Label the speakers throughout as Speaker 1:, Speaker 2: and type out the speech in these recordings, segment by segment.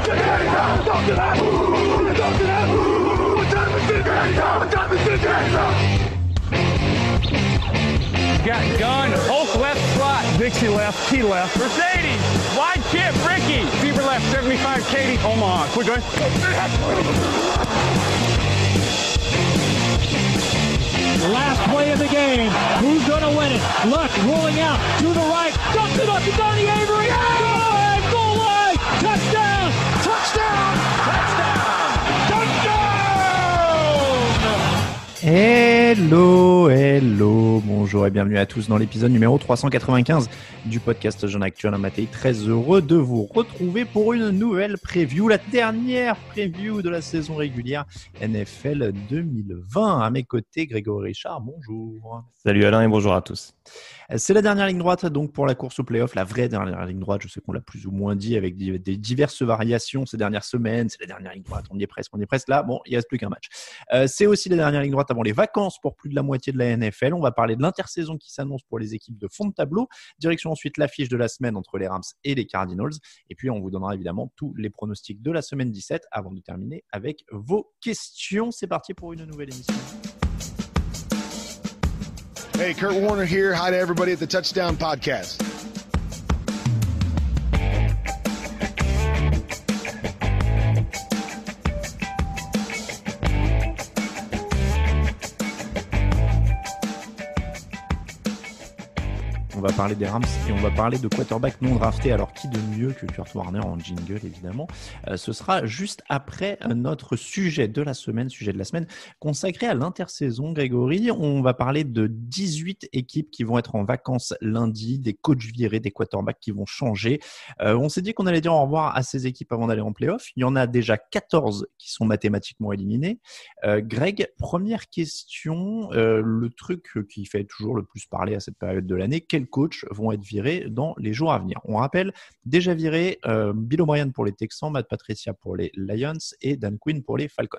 Speaker 1: Got gun, Hulk left slot, Dixie left, T left, Mercedes, wide chip, Ricky, Fever left, 75, Katie, Omaha, quick going.
Speaker 2: Last play of the game. Who's going to win it? Luck rolling out to the right. Dumps it up to Donnie Avery. Good! Goal line! Touchdown! Touchdown! Touchdown! Touchdown!
Speaker 3: Hello, bonjour et bienvenue à tous dans l'épisode numéro 395 du podcast Jeune Actuel Amateur. Très heureux de vous retrouver pour une nouvelle preview, la dernière preview de la saison régulière NFL 2020. À mes côtés, Grégory Richard, bonjour.
Speaker 4: Salut Alain et bonjour à tous.
Speaker 3: C'est la dernière ligne droite donc pour la course au play-off, la vraie dernière ligne droite. Je sais qu'on l'a plus ou moins dit avec des diverses variations ces dernières semaines. C'est la dernière ligne droite, on y est presque là. Bon, il ne reste plus qu'un match. C'est aussi la dernière ligne droite avant les vacances pour plus de la moitié de la NFL. On va parler de l'intersaison qui s'annonce pour les équipes de fond de tableau. Direction ensuite l'affiche de la semaine entre les Rams et les Cardinals. Et puis on vous donnera évidemment tous les pronostics de la semaine 17 avant de terminer avec vos questions. C'est parti pour une nouvelle émission.
Speaker 5: Hey, Kurt Warner here. Hi to everybody at the Touchdown Podcast.
Speaker 3: On va parler des Rams et on va parler de quarterback non drafté. Alors, qui de mieux que Kurt Warner en jingle, évidemment. Ce sera juste après notre sujet de la semaine consacré à l'intersaison, Grégory. On va parler de 18 équipes qui vont être en vacances lundi, des coachs virés, des quarterbacks qui vont changer. On s'est dit qu'on allait dire au revoir à ces équipes avant d'aller en play-off. Il y en a déjà 14 qui sont mathématiquement éliminés. Greg, première question. Le truc qui fait toujours le plus parler à cette période de l'année, quels coachs vont être virés dans les jours à venir? On rappelle, déjà viré Bill O'Brien pour les Texans, Matt Patricia pour les Lions et Dan Quinn pour les Falcons.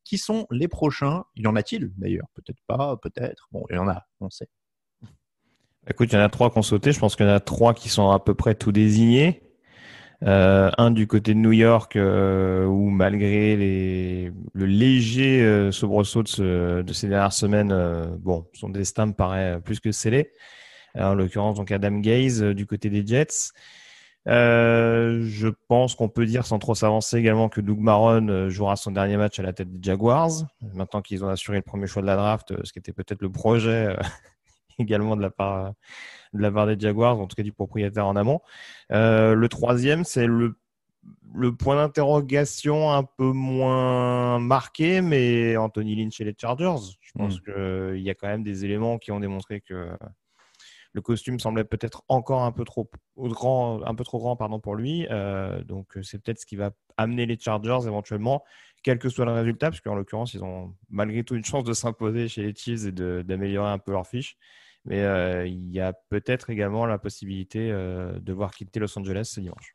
Speaker 3: Qui sont les prochains? Y en a-t-il d'ailleurs? Peut-être pas, peut-être. Bon, il y en a, on sait.
Speaker 4: Écoute, il y en a 3 qui ont sauté. Je pense qu'il y en a 3 qui sont à peu près tout désignés. Un du côté de New York où malgré le léger soubresaut de ces dernières semaines, son destin me paraît plus que scellé. En l'occurrence, donc Adam Gase du côté des Jets. Je pense qu'on peut dire sans trop s'avancer également que Doug Marrone jouera son dernier match à la tête des Jaguars. Maintenant qu'ils ont assuré le premier choix de la draft, ce qui était peut-être le projet également de la part des Jaguars, en tout cas du propriétaire en amont. Le troisième, c'est le point d'interrogation un peu moins marqué, mais Anthony Lynn chez les Chargers. Je pense qu'il y a quand même des éléments qui ont démontré que le costume semblait peut-être encore un peu trop grand pour lui. Donc, c'est peut-être ce qui va amener les Chargers éventuellement, quel que soit le résultat, parce qu'en l'occurrence, ils ont malgré tout une chance de s'imposer chez les Chiefs et d'améliorer un peu leur fiche. Mais il y a peut-être également la possibilité de voir quitter Los Angeles ce dimanche.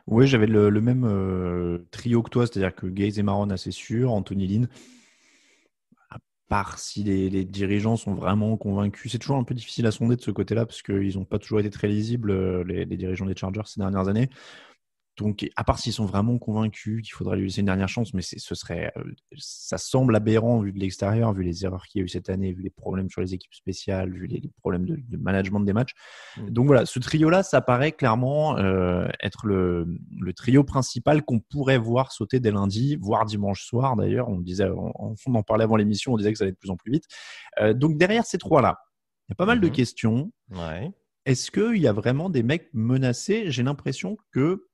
Speaker 3: Oui, j'avais le même trio que toi, c'est-à-dire que Gase et Marrone, assez sûr, Anthony Lynn. Part si les dirigeants sont vraiment convaincus. C'est toujours un peu difficile à sonder de ce côté-là parce qu'ils n'ont pas toujours été très lisibles, les dirigeants des Chargers ces dernières années. Donc, à part s'ils sont vraiment convaincus qu'il faudrait lui laisser une dernière chance, mais ça semble aberrant vu de l'extérieur, vu les erreurs qu'il y a eu cette année, vu les problèmes sur les équipes spéciales, vu les problèmes de management des matchs. Donc voilà, ce trio-là, ça paraît clairement être le trio principal qu'on pourrait voir sauter dès lundi, voire dimanche soir d'ailleurs. On en parlait avant l'émission, on disait que ça allait de plus en plus vite. Donc derrière ces trois-là, il y a pas mal de questions.
Speaker 4: Ouais.
Speaker 3: Est-ce qu'il y a vraiment des mecs menacés? J'ai l'impression que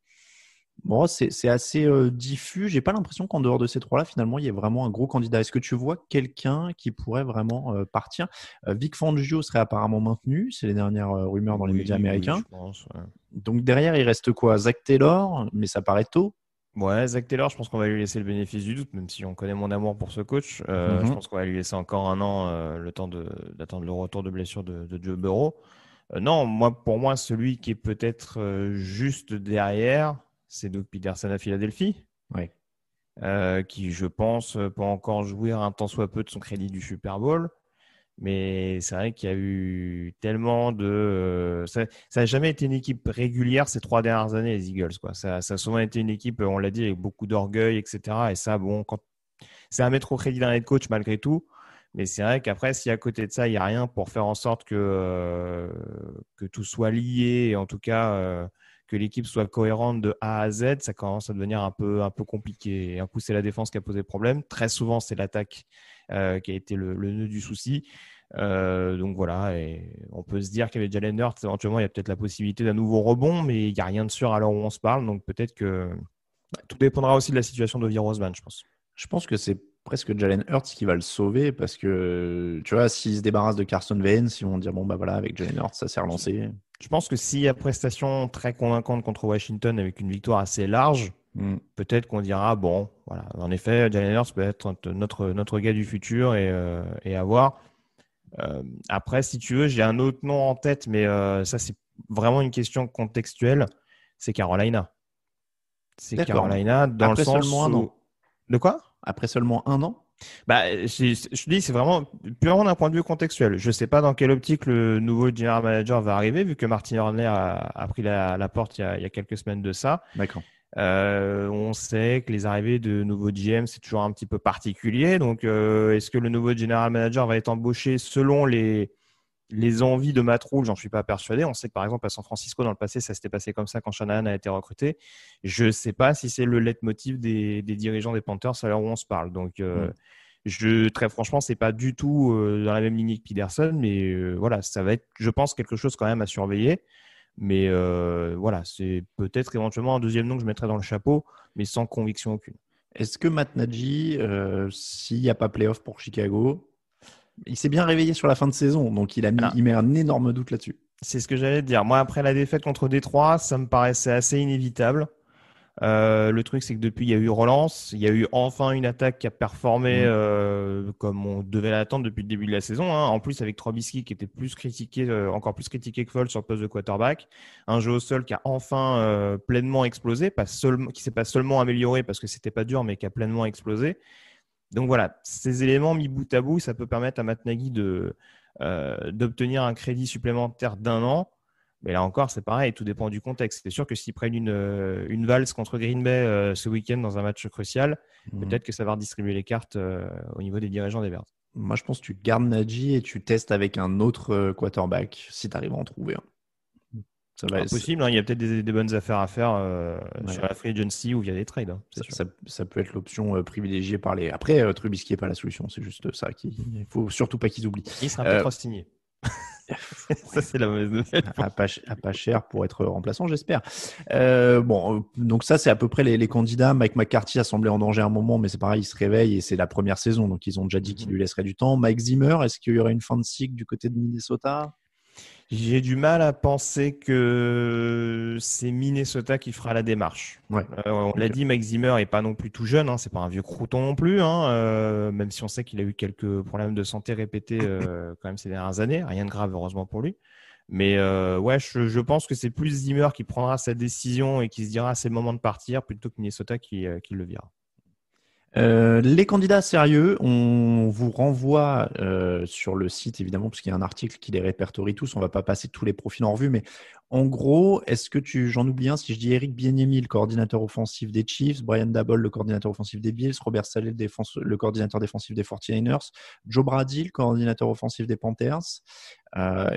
Speaker 3: c'est assez diffus. J'ai pas l'impression qu'en dehors de ces trois-là, finalement, il y ait vraiment un gros candidat. Est-ce que tu vois quelqu'un qui pourrait vraiment partir? Vic Fangio serait apparemment maintenu. C'est les dernières rumeurs dans les médias américains.
Speaker 4: Oui, je pense, ouais.
Speaker 3: Donc derrière, il reste quoi? Zach Taylor, mais ça paraît tôt.
Speaker 4: Ouais, Zach Taylor, je pense qu'on va lui laisser le bénéfice du doute, même si on connaît mon amour pour ce coach. Je pense qu'on va lui laisser encore un an le temps d'attendre le retour de blessure de Joe Burrow. Non, pour moi, celui qui est peut-être juste derrière, c'est Doug Peterson à Philadelphie, qui, je pense, peut encore jouir un tant soit peu de son crédit du Super Bowl. Mais c'est vrai qu'il y a eu tellement de… ça n'a jamais été une équipe régulière ces 3 dernières années, les Eagles, quoi. Ça a souvent été une équipe, on l'a dit, avec beaucoup d'orgueil, etc. Et ça, bon, c'est à mettre au crédit d'un head coach malgré tout. Mais c'est vrai qu'après, si à côté de ça, il n'y a rien pour faire en sorte que tout soit lié, et en tout cas que l'équipe soit cohérente de A à Z, ça commence à devenir un peu compliqué. Et un coup, c'est la défense qui a posé problème. Très souvent, c'est l'attaque qui a été le nœud du souci. Donc voilà, et on peut se dire qu'avec Jalen Hurts, éventuellement, il y a peut-être la possibilité d'un nouveau rebond, mais il n'y a rien de sûr à l'heure où on se parle. Donc peut-être que tout dépendra aussi de la situation d'Ovie Roseman, je pense.
Speaker 3: Je pense que c'est presque Jalen Hurts qui va le sauver parce que, tu vois, s'il se débarrasse de Carson Wentz, ils vont dire, bon, bah voilà, avec Jalen Hurts, ça s'est relancé.
Speaker 4: Je pense que s'il y a prestation très convaincante contre Washington avec une victoire assez large, peut-être qu'on dira, bon, voilà, en effet, Jalen Hurts peut être notre gars du futur et à voir. Après, si tu veux, j'ai un autre nom en tête, mais ça, c'est vraiment une question contextuelle. C'est Carolina. C'est
Speaker 3: D'accord.
Speaker 4: Carolina dans
Speaker 3: Après
Speaker 4: le sens
Speaker 3: seulement un an.
Speaker 4: De quoi?
Speaker 3: Après seulement un an?
Speaker 4: Bah, je dis, c'est vraiment purement d'un point de vue contextuel. Je ne sais pas dans quelle optique le nouveau general manager va arriver, vu que Martin Horner a pris la porte il y a quelques semaines de ça.
Speaker 3: D'accord.
Speaker 4: On sait que les arrivées de nouveaux GM, c'est toujours un petit peu particulier. Donc, est-ce que le nouveau general manager va être embauché selon les envies de Matt Rhule? J'en suis pas persuadé. On sait que par exemple à San Francisco dans le passé, ça s'était passé comme ça quand Shanahan a été recruté. Je ne sais pas si c'est le leitmotiv des dirigeants des Panthers à l'heure où on se parle. Donc, très franchement, c'est pas du tout dans la même lignée que Peterson, mais voilà, ça va être, je pense, quelque chose quand même à surveiller. Mais voilà, c'est peut-être éventuellement un deuxième nom que je mettrais dans le chapeau, mais sans conviction aucune.
Speaker 3: Est-ce que Matt Nagy, s'il n'y a pas playoff pour Chicago, il s'est bien réveillé sur la fin de saison, donc il met un énorme doute là-dessus.
Speaker 4: C'est ce que j'allais te dire. Moi, après la défaite contre Détroit, ça me paraissait assez inévitable. Le truc, c'est que depuis, il y a eu relance. Il y a eu enfin une attaque qui a performé comme on devait l'attendre depuis le début de la saison. En plus, avec Trubisky qui était encore plus critiqué que Foles sur le poste de quarterback. Un jeu au sol qui a enfin pleinement explosé, qui s'est pas seulement amélioré parce que c'était pas dur, mais qui a pleinement explosé. Donc voilà, ces éléments mis bout à bout, ça peut permettre à Matt Nagy d'obtenir un crédit supplémentaire d'1 an. Mais là encore, c'est pareil, tout dépend du contexte. C'est sûr que s'ils prennent une valse contre Green Bay ce week-end dans un match crucial, peut-être que ça va redistribuer les cartes au niveau des dirigeants des Bears.
Speaker 3: Moi, je pense que tu gardes Nagy et tu testes avec un autre quarterback si tu arrives à en trouver un.
Speaker 4: Ça va être possible, il y a peut-être des bonnes affaires à faire sur la free agency ou via des trades.
Speaker 3: Ça peut être l'option privilégiée par les… Après, Trubisky n'est pas la solution, c'est juste ça. Il ne faut surtout pas qu'ils oublient.
Speaker 4: Il sera peut-être signé. Ça, c'est la mauvaise nouvelle.
Speaker 3: À pas cher pour être remplaçant, j'espère. Donc ça, c'est à peu près les candidats. Mike McCarthy a semblé en danger à un moment, mais c'est pareil, il se réveille et c'est la première saison, donc ils ont déjà dit qu'ils lui laisseraient du temps. Mike Zimmer, est-ce qu'il y aurait une fin de cycle du côté de Minnesota?
Speaker 4: J'ai du mal à penser que c'est Minnesota qui fera la démarche.
Speaker 3: Ouais.
Speaker 4: On l'a dit, Mike Zimmer n'est pas non plus tout jeune, c'est pas un vieux crouton non plus, même si on sait qu'il a eu quelques problèmes de santé répétés quand même ces dernières années. Rien de grave, heureusement pour lui. Mais je pense que c'est plus Zimmer qui prendra sa décision et qui se dira c'est le moment de partir plutôt que Minnesota qui le vira.
Speaker 3: Les candidats sérieux, on vous renvoie sur le site évidemment parce qu'il y a un article qui les répertorie tous. On va pas passer tous les profils en revue, mais en gros, est-ce que j'en oublie un si je dis Eric Bieniemy, le coordinateur offensif des Chiefs, Brian Daboll, le coordinateur offensif des Bills, Robert Saleh, le coordinateur défensif des 49ers, Joe Brady, le coordinateur offensif des Panthers,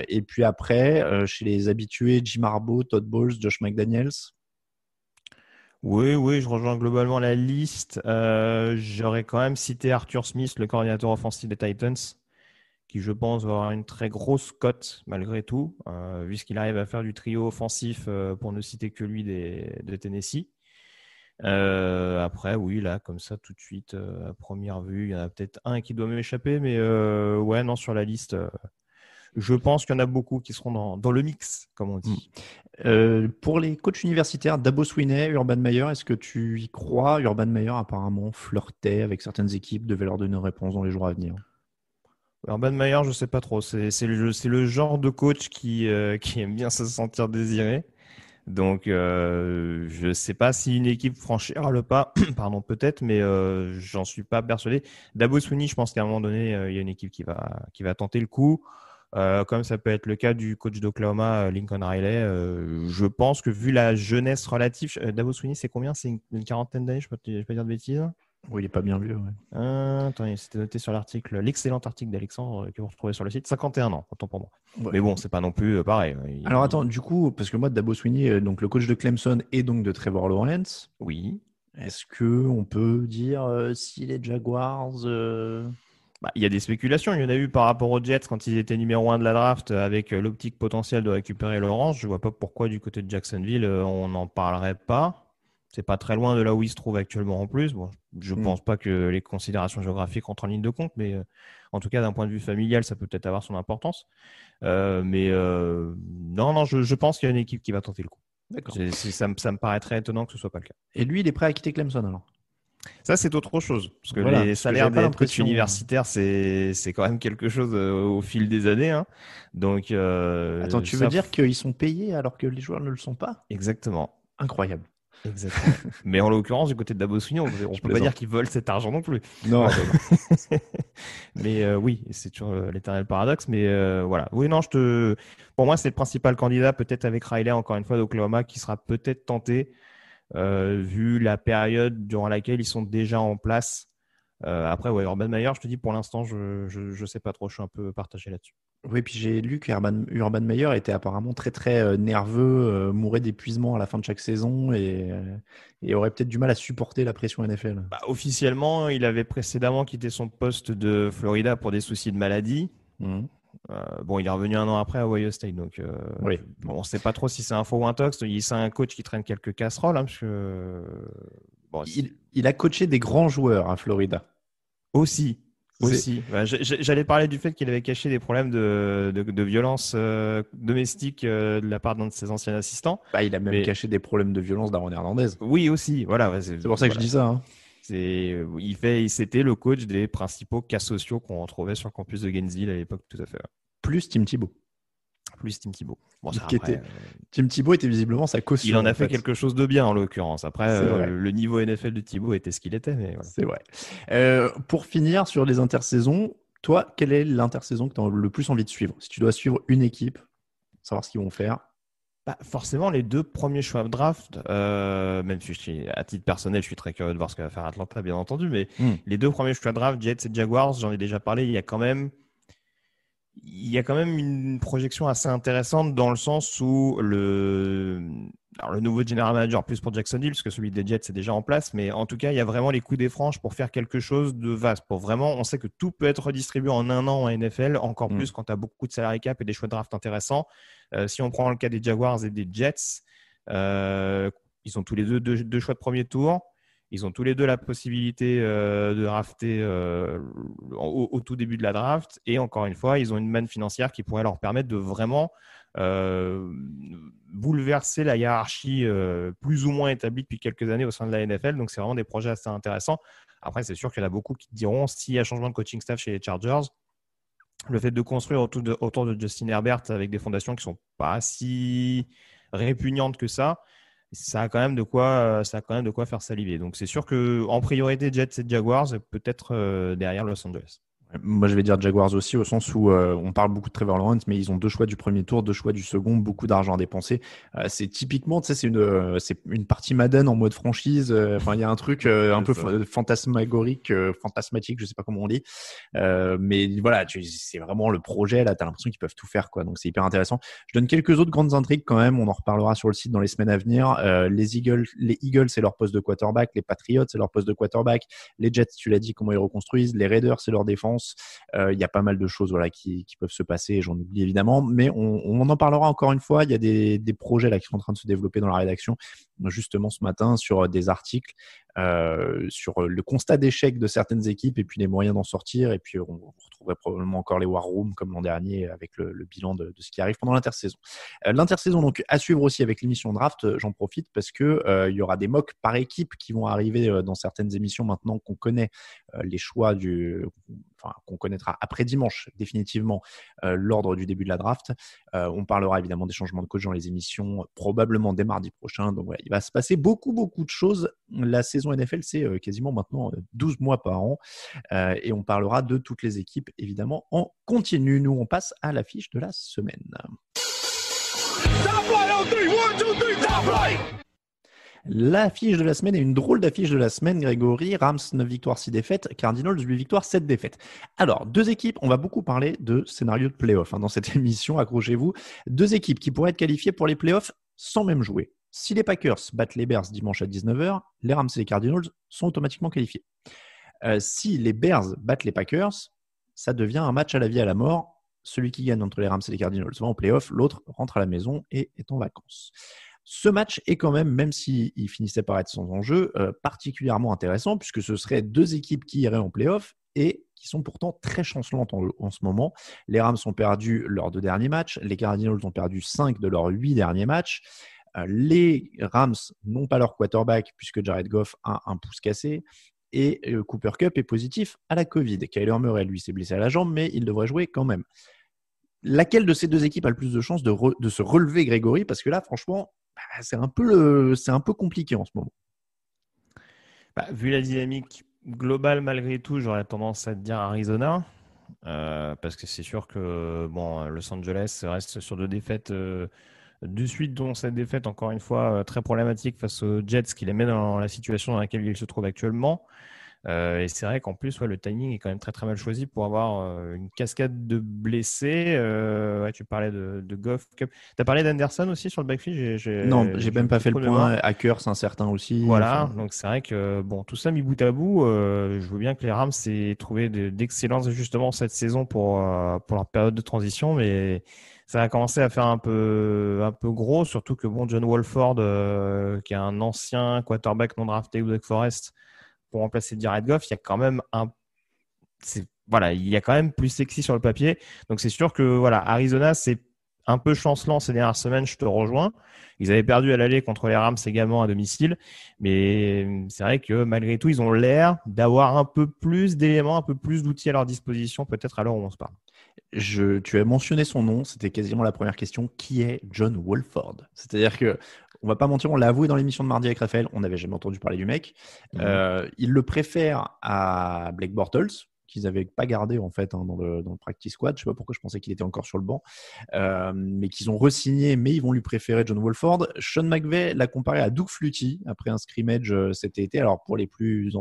Speaker 3: et puis après chez les habitués, Jim Harbaugh, Todd Bowles, Josh McDaniels.
Speaker 4: Oui, je rejoins globalement la liste. J'aurais quand même cité Arthur Smith, le coordinateur offensif des Titans, qui je pense va avoir une très grosse cote malgré tout, vu ce qu'il arrive à faire du trio offensif, pour ne citer que lui de Tennessee. Après, oui, là, comme ça, tout de suite, à première vue, il y en a peut-être un qui doit m'échapper, mais sur la liste… je pense qu'il y en a beaucoup qui seront dans le mix, comme on dit.
Speaker 3: Pour les coachs universitaires, Dabo Swinney, Urban Meyer, est-ce que tu y crois? Urban Meyer apparemment flirtait avec certaines équipes, devait leur donner une réponse dans les jours à venir.
Speaker 4: Urban Meyer, je ne sais pas trop. C'est le genre de coach qui aime bien se sentir désiré. Donc, je sais pas si une équipe franchira le pas, pardon, peut-être, mais j'en suis pas persuadé. Dabo Swinney, je pense qu'à un moment donné, il y a une équipe qui va tenter le coup. Comme ça peut être le cas du coach d'Oklahoma, Lincoln Riley. Je pense que vu la jeunesse relative, Dabo Swinney, c'est combien? C'est une quarantaine d'années, je peux pas dire de bêtises.
Speaker 3: Oui, il est pas bien vieux. Ouais.
Speaker 4: Attendez, c'était noté sur l'article, l'excellent article d'Alexandre que vous retrouvez sur le site. 51 ans, autant pour moi.
Speaker 3: Ouais.
Speaker 4: Mais bon, c'est pas non plus pareil.
Speaker 3: Alors attends, du coup, parce que moi, Dabo Swinney, donc le coach de Clemson et donc de Trevor Lawrence,
Speaker 4: Oui.
Speaker 3: est-ce qu'on peut dire si les Jaguars...
Speaker 4: Il y a des spéculations. Il y en a eu par rapport aux Jets quand ils étaient numéro 1 de la draft avec l'optique potentielle de récupérer Lawrence. Je vois pas pourquoi du côté de Jacksonville, on n'en parlerait pas. C'est pas très loin de là où il se trouve actuellement en plus. Bon, je pense pas que les considérations géographiques entrent en ligne de compte, mais en tout cas, d'un point de vue familial, ça peut peut-être avoir son importance. Non, je pense qu'il y a une équipe qui va tenter le coup.
Speaker 3: D'accord.
Speaker 4: Ça me paraît très étonnant que ce soit pas le cas.
Speaker 3: Et lui, il est prêt à quitter Clemson alors?
Speaker 4: Ça, c'est autre chose. Parce que
Speaker 3: voilà,
Speaker 4: les salaires des coachs universitaires, c'est quand même quelque chose au fil des années. Hein. Donc,
Speaker 3: attends, tu veux dire qu'ils sont payés alors que les joueurs ne le sont pas?
Speaker 4: Exactement.
Speaker 3: Incroyable.
Speaker 4: Exactement. Mais en l'occurrence, du côté de Dabo Swinney, on ne peut pas dire qu'ils volent cet argent non plus.
Speaker 3: Non.
Speaker 4: Mais oui, c'est toujours l'éternel paradoxe. Mais voilà. Oui, non, pour moi, c'est le principal candidat, peut-être avec Riley, encore une fois, d'Oklahoma, qui sera peut-être tenté. Vu la période durant laquelle ils sont déjà en place. Après, ouais, Urban Meyer, je te dis pour l'instant, je sais pas trop, je suis un peu partagé là-dessus.
Speaker 3: Oui, puis j'ai lu qu'Urban Meyer était apparemment très très nerveux, mourait d'épuisement à la fin de chaque saison et aurait peut-être du mal à supporter la pression NFL.
Speaker 4: Officiellement, il avait précédemment quitté son poste de Florida pour des soucis de maladie. Bon, il est revenu un an après à Ohio State, donc
Speaker 3: oui.
Speaker 4: On ne sait pas trop si c'est un faux ou un tox. C'est un coach qui traîne quelques casseroles. Parce que,
Speaker 3: il a coaché des grands joueurs à Florida.
Speaker 4: Aussi. J'allais parler du fait qu'il avait caché des problèmes de violence domestique de la part d'un de ses anciens assistants.
Speaker 3: Il a même caché des problèmes de violence d'Aaron Hernandez.
Speaker 4: Oui, aussi. Voilà,
Speaker 3: c'est pour ça que je dis ça. Hein.
Speaker 4: C'était le coach des principaux cas sociaux qu'on retrouvait sur le campus de Gainesville à l'époque, tout à fait.
Speaker 3: Plus Tim Tebow.
Speaker 4: Bon,
Speaker 3: Tim Tebow était visiblement sa caution.
Speaker 4: Il en a fait quelque chose de bien en l'occurrence. Après, le niveau NFL de Tebow était ce qu'il était. Mais voilà.
Speaker 3: C'est vrai. Pour finir sur les intersaisons, toi, quelle est l'intersaison que tu as le plus envie de suivre? Si tu dois suivre une équipe, savoir ce qu'ils vont faire.
Speaker 4: Forcément, les deux premiers choix de draft, même si à titre personnel, je suis très curieux de voir ce que va faire Atlanta, bien entendu, mais les deux premiers choix de draft, Jets et Jaguars, j'en ai déjà parlé, il y a quand même une projection assez intéressante dans le sens où le nouveau general manager, plus pour Jacksonville, parce que celui des Jets est déjà en place, mais en tout cas, il y a vraiment les coups des franges pour faire quelque chose de vaste. On sait que tout peut être redistribué en un an en NFL, encore plus quand tu as beaucoup de salary cap et des choix de draft intéressants. Si on prend le cas des Jaguars et des Jets, ils ont tous les deux choix de premier tour. Ils ont tous les deux la possibilité de drafter au tout début de la draft. Et encore une fois, ils ont une manne financière qui pourrait leur permettre de vraiment bouleverser la hiérarchie plus ou moins établie depuis quelques années au sein de la NFL. Donc, c'est vraiment des projets assez intéressants. Après, c'est sûr qu'il y en a beaucoup qui diront, s'il y a changement de coaching staff chez les Chargers, le fait de construire autour de Justin Herbert avec des fondations qui ne sont pas si répugnantes que ça a quand même de quoi faire saliver. Donc, c'est sûr qu'en priorité, Jets et Jaguars, peut-être derrière Los Angeles.
Speaker 3: Moi, je vais dire Jaguars aussi, au sens où on parle beaucoup de Trevor Lawrence, mais ils ont deux choix du premier tour, deux choix du second, beaucoup d'argent à dépenser. C'est typiquement, tu sais, c'est une partie Madden en mode franchise. Il y a un truc un peu fantasmagorique, fantasmatique, je sais pas comment on dit. Mais voilà, c'est vraiment le projet. Là, tu as l'impression qu'ils peuvent tout faire, quoi. Donc, c'est hyper intéressant. Je donne quelques autres grandes intrigues quand même. On en reparlera sur le site dans les semaines à venir. Les Eagles, c'est leur poste de quarterback. Les Patriots, c'est leur poste de quarterback. Les Jets, tu l'as dit, comment ils reconstruisent. Les Raiders, c'est leur défense. Il y a pas mal de choses qui peuvent se passer, j'en oublie évidemment, mais on en parlera encore une fois. Il y a des projets là qui sont en train de se développer dans la rédaction, justement ce matin, sur des articles sur le constat d'échec de certaines équipes et puis les moyens d'en sortir. Et puis, on retrouverait probablement encore les War Rooms comme l'an dernier avec le bilan de ce qui arrive pendant l'intersaison. L'intersaison, donc, à suivre aussi avec l'émission Draft, j'en profite parce que il y aura des mocks par équipe qui vont arriver dans certaines émissions maintenant qu'on connaît les choix qu'on connaîtra après dimanche définitivement l'ordre du début de la draft. On parlera évidemment des changements de coach dans les émissions probablement dès mardi prochain. Donc voilà, il va se passer beaucoup de choses. La saison NFL, c'est quasiment maintenant 12 mois par an et on parlera de toutes les équipes évidemment en continu. Nous, on passe à l'affiche de la semaine. L'affiche de la semaine est une drôle d'affiche de la semaine, Grégory. Rams 9 victoires, 6 défaites. Cardinals 8 victoires, 7 défaites. Alors, deux équipes, on va beaucoup parler de scénario de playoff dans cette émission, accrochez-vous. Deux équipes qui pourraient être qualifiées pour les playoffs sans même jouer. Si les Packers battent les Bears dimanche à 19h, les Rams et les Cardinals sont automatiquement qualifiés. Si les Bears battent les Packers, ça devient un match à la vie et à la mort. Celui qui gagne entre les Rams et les Cardinals va en playoff, l'autre rentre à la maison et est en vacances. Ce match est quand même s'il finissait par être sans enjeu, particulièrement intéressant puisque ce seraient deux équipes qui iraient en play-off et qui sont pourtant très chancelantes en ce moment. Les Rams ont perdu leurs 2 derniers matchs, les Cardinals ont perdu 5 de leurs 8 derniers matchs. Les Rams n'ont pas leur quarterback puisque Jared Goff a un pouce cassé et Cooper Kupp est positif à la Covid. Kyler Murray, lui, s'est blessé à la jambe, mais il devrait jouer quand même. Laquelle de ces deux équipes a le plus de chances de se relever, Grégory? Parce que là, franchement, c'est un peu compliqué en ce moment.
Speaker 4: Vu la dynamique globale, malgré tout, j'aurais tendance à te dire Arizona. Parce que c'est sûr que Los Angeles reste sur 2 défaites de suite, dont cette défaite, encore une fois, très problématique face aux Jets, qui les met dans la situation dans laquelle ils se trouvent actuellement. Et c'est vrai qu'en plus, le timing est quand même très très mal choisi pour avoir une cascade de blessés. Tu parlais de Goff. Tu as parlé d'Anderson aussi sur le backfield?
Speaker 3: Non, j'ai même pas fait le point. Hacker, c'est incertain aussi.
Speaker 4: Voilà, donc c'est vrai que tout ça mis bout à bout, je veux bien que les Rams aient trouvé d'excellents ajustements cette saison pour leur période de transition, mais ça a commencé à faire un peu gros, surtout que John Wolford, qui est un ancien quarterback non drafté de Wake Forest, pour remplacer Jared Goff, il y a quand même il y a quand même plus sexy sur le papier. Donc c'est sûr que Arizona, c'est un peu chancelant ces dernières semaines, je te rejoins. Ils avaient perdu à l'aller contre les Rams également à domicile, mais c'est vrai que malgré tout, ils ont l'air d'avoir un peu plus d'éléments, un peu plus d'outils à leur disposition, peut-être à l'heure où on se parle.
Speaker 3: Tu as mentionné son nom, c'était quasiment la première question. Qui est John Wolford? C'est-à-dire que, on va pas mentir, on l'a avoué dans l'émission de mardi avec Raphaël, on n'avait jamais entendu parler du mec. Il le préfère à Blake Bortles, qu'ils n'avaient pas gardé en fait dans le practice squad. Je sais pas pourquoi je pensais qu'il était encore sur le banc, mais qu'ils ont re-signé, mais ils vont lui préférer John Wolford. Sean McVay l'a comparé à Doug Flutie après un scrimmage cet été. Alors pour les plus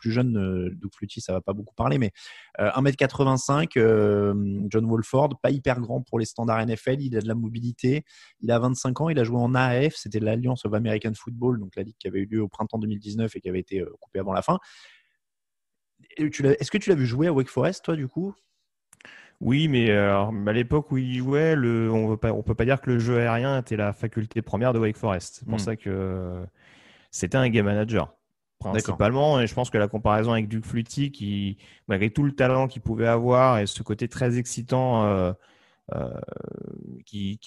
Speaker 3: jeunes, Doug Flutie ça va pas beaucoup parler, mais 1m85, John Wolford, pas hyper grand pour les standards NFL, il a de la mobilité, il a 25 ans, il a joué en AAF, c'était l'Alliance of American Football, donc la ligue qui avait eu lieu au printemps 2019 et qui avait été coupée avant la fin. Est-ce que tu l'as vu jouer à Wake Forest, toi, du coup?
Speaker 4: Oui, mais à l'époque où il jouait, on peut pas dire que le jeu aérien était la faculté première de Wake Forest. C'est pour ça que c'était un game manager, principalement. D'accord. Et je pense que la comparaison avec Doug Flutie, qui, malgré tout le talent qu'il pouvait avoir et ce côté très excitant qui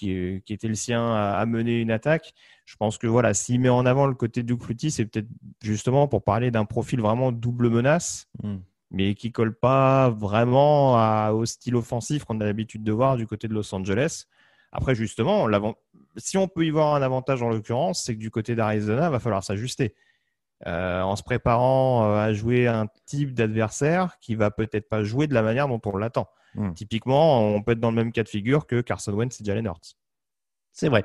Speaker 4: était le sien à mener une attaque, je pense que s'il met en avant le côté de Doug Flutie, c'est peut-être justement pour parler d'un profil vraiment double menace, mais qui colle pas vraiment au style offensif qu'on a l'habitude de voir du côté de Los Angeles. Après, justement, si on peut y voir un avantage en l'occurrence, c'est que du côté d'Arizona, il va falloir s'ajuster. En se préparant à jouer un type d'adversaire qui va peut-être pas jouer de la manière dont on l'attend. Typiquement, on peut être dans le même cas de figure que Carson Wentz et Jalen Hurts.
Speaker 3: C'est vrai.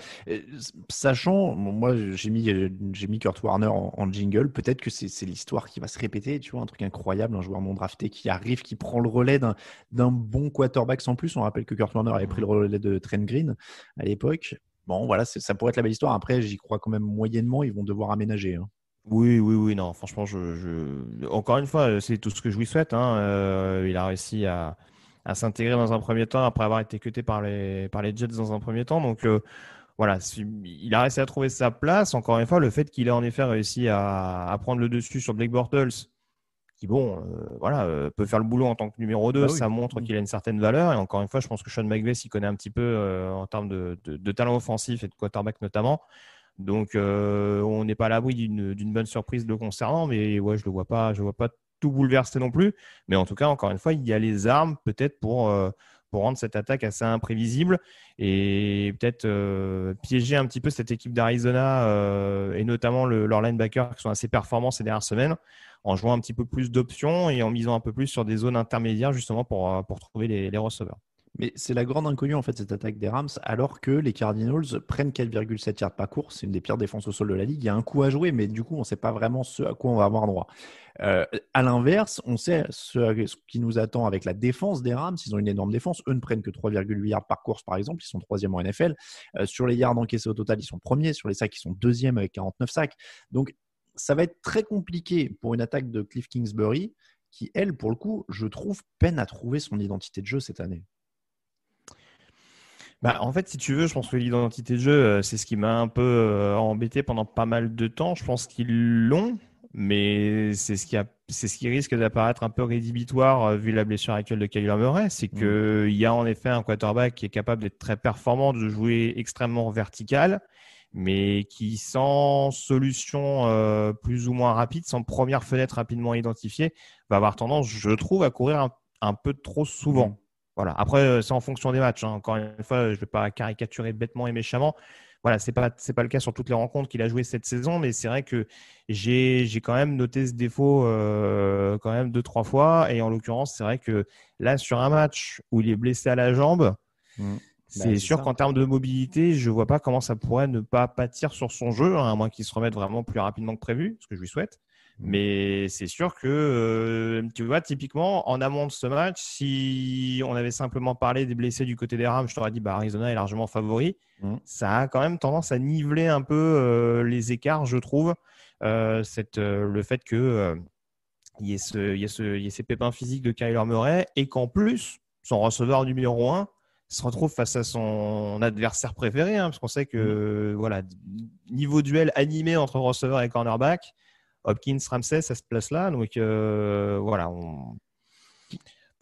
Speaker 3: Sachant, moi, j'ai mis Kurt Warner en jingle. Peut-être que c'est l'histoire qui va se répéter. Tu vois, un truc incroyable, un joueur non drafté qui arrive, qui prend le relais d'un bon quarterback sans plus. On rappelle que Kurt Warner avait pris le relais de Trent Green à l'époque. Bon, voilà, ça pourrait être la belle histoire. Après, j'y crois quand même moyennement. Ils vont devoir aménager.
Speaker 4: Oui, non. Franchement, encore une fois, c'est tout ce que je lui souhaite. Il a réussi à s'intégrer dans un premier temps après avoir été cuté par les Jets dans un premier temps. Donc, voilà, il a réussi à trouver sa place. Encore une fois, le fait qu'il ait en effet réussi à prendre le dessus sur Blake Bortles, qui peut faire le boulot en tant que numéro 2,
Speaker 3: Bah oui.
Speaker 4: ça montre qu'il a une certaine valeur. Et encore une fois, je pense que Sean McVay s'y connaît un petit peu en termes de talent offensif et de quarterback notamment. Donc, on n'est pas à l'abri d'une bonne surprise le concernant, mais ouais, je le vois pas tout bouleverser non plus. Mais en tout cas, encore une fois, il y a les armes peut-être pour rendre cette attaque assez imprévisible et peut-être piéger un petit peu cette équipe d'Arizona et notamment leurs linebackers qui sont assez performants ces dernières semaines en jouant un petit peu plus d'options et en misant un peu plus sur des zones intermédiaires justement pour trouver les receveurs.
Speaker 3: Mais c'est la grande inconnue en fait cette attaque des Rams, alors que les Cardinals prennent 4,7 yards par course, c'est une des pires défenses au sol de la ligue. Il y a un coup à jouer, mais du coup on ne sait pas vraiment ce à quoi on va avoir droit. À l'inverse, on sait ce qui nous attend avec la défense des Rams. Ils ont une énorme défense. Eux ne prennent que 3,8 yards par course par exemple. Ils sont troisième en NFL. Sur les yards encaissés au total, ils sont premiers. Sur les sacs, ils sont deuxième avec 49 sacs. Donc ça va être très compliqué pour une attaque de Cliff Kingsbury qui, elle, pour le coup, je trouve, peine à trouver son identité de jeu cette année.
Speaker 4: En fait, si tu veux, je pense que l'identité de jeu, c'est ce qui m'a un peu embêté pendant pas mal de temps. Je pense qu'ils l'ont, mais c'est ce qui risque d'apparaître un peu rédhibitoire vu la blessure actuelle de Kyler Murray. C'est qu'il y a en effet un quarterback qui est capable d'être très performant, de jouer extrêmement vertical, mais qui, sans solution plus ou moins rapide, sans première fenêtre rapidement identifiée, va avoir tendance, je trouve, à courir un peu trop souvent. Voilà. Après, c'est en fonction des matchs. Encore une fois, je ne vais pas caricaturer bêtement et méchamment. Voilà, c'est pas le cas sur toutes les rencontres qu'il a jouées cette saison, mais c'est vrai que j'ai quand même noté ce défaut quand même 2-3 fois. Et en l'occurrence, c'est vrai que là, sur un match où il est blessé à la jambe, c'est sûr qu'en termes de mobilité, je vois pas comment ça pourrait ne pas pâtir sur son jeu, à moins qu'il se remette vraiment plus rapidement que prévu, ce que je lui souhaite. Mais c'est sûr que, tu vois, typiquement, en amont de ce match, si on avait simplement parlé des blessés du côté des Rams, je t'aurais dit Arizona est largement favori. Ça a quand même tendance à niveler un peu les écarts, je trouve. Le fait que il y ait ces pépins physiques de Kyler Murray et qu'en plus, son receveur numéro 1 se retrouve face à son adversaire préféré, parce qu'on sait que voilà, niveau duel animé entre receveur et cornerback, Hopkins, Ramsey, ça se place là. Donc voilà,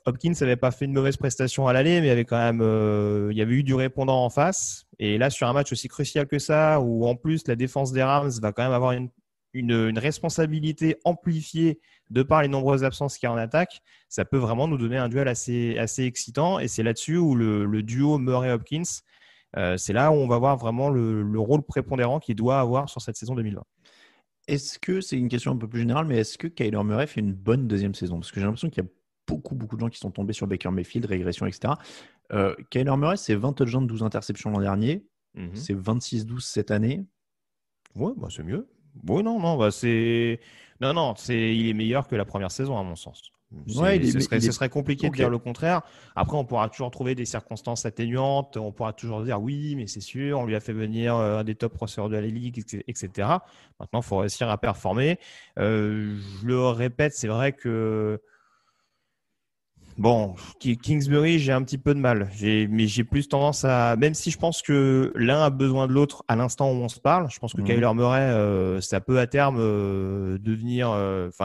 Speaker 4: Hopkins n'avait pas fait une mauvaise prestation à l'aller, mais il y avait eu du répondant en face. Et là, sur un match aussi crucial que ça, où en plus la défense des Rams va quand même avoir une responsabilité amplifiée de par les nombreuses absences qu'il y a en attaque, ça peut vraiment nous donner un duel assez excitant. Et c'est là-dessus où le duo Murray-Hopkins, c'est là où on va voir vraiment le rôle prépondérant qu'il doit avoir sur cette saison 2020.
Speaker 3: Est-ce que, c'est une question un peu plus générale, mais est-ce que Kyler Murray fait une bonne deuxième saison? Parce que j'ai l'impression qu'il y a beaucoup de gens qui sont tombés sur Baker Mayfield, régression, etc. Kyler Murray, c'est 20 touchdowns, 12 interceptions l'an dernier. C'est 26-12 cette année.
Speaker 4: Ouais, c'est mieux. Oui, non, il est meilleur que la première saison, à mon sens. Ce serait compliqué de dire le contraire. Après, on pourra toujours trouver des circonstances atténuantes. On pourra toujours dire oui, mais c'est sûr, on lui a fait venir un des top receveurs de la ligue, etc. Maintenant, il faut réussir à performer. Je le répète, c'est vrai que Kingsbury, j'ai un petit peu de mal. Mais j'ai plus tendance à, même si je pense que l'un a besoin de l'autre à l'instant où on se parle, je pense que Kyler Murray, ça peut à terme devenir,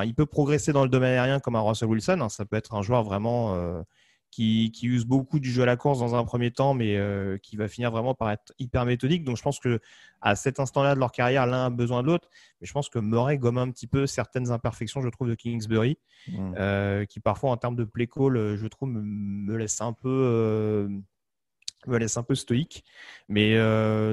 Speaker 4: il peut progresser dans le domaine aérien comme un Russell Wilson. Ça peut être un joueur vraiment qui use beaucoup du jeu à la course dans un premier temps, mais qui va finir vraiment par être hyper méthodique. Donc je pense que à cet instant-là de leur carrière, l'un a besoin de l'autre. Mais je pense que Murray gomme un petit peu certaines imperfections, je trouve, de Kingsbury, qui parfois en termes de play call, je trouve, me laisse un peu stoïque. Mais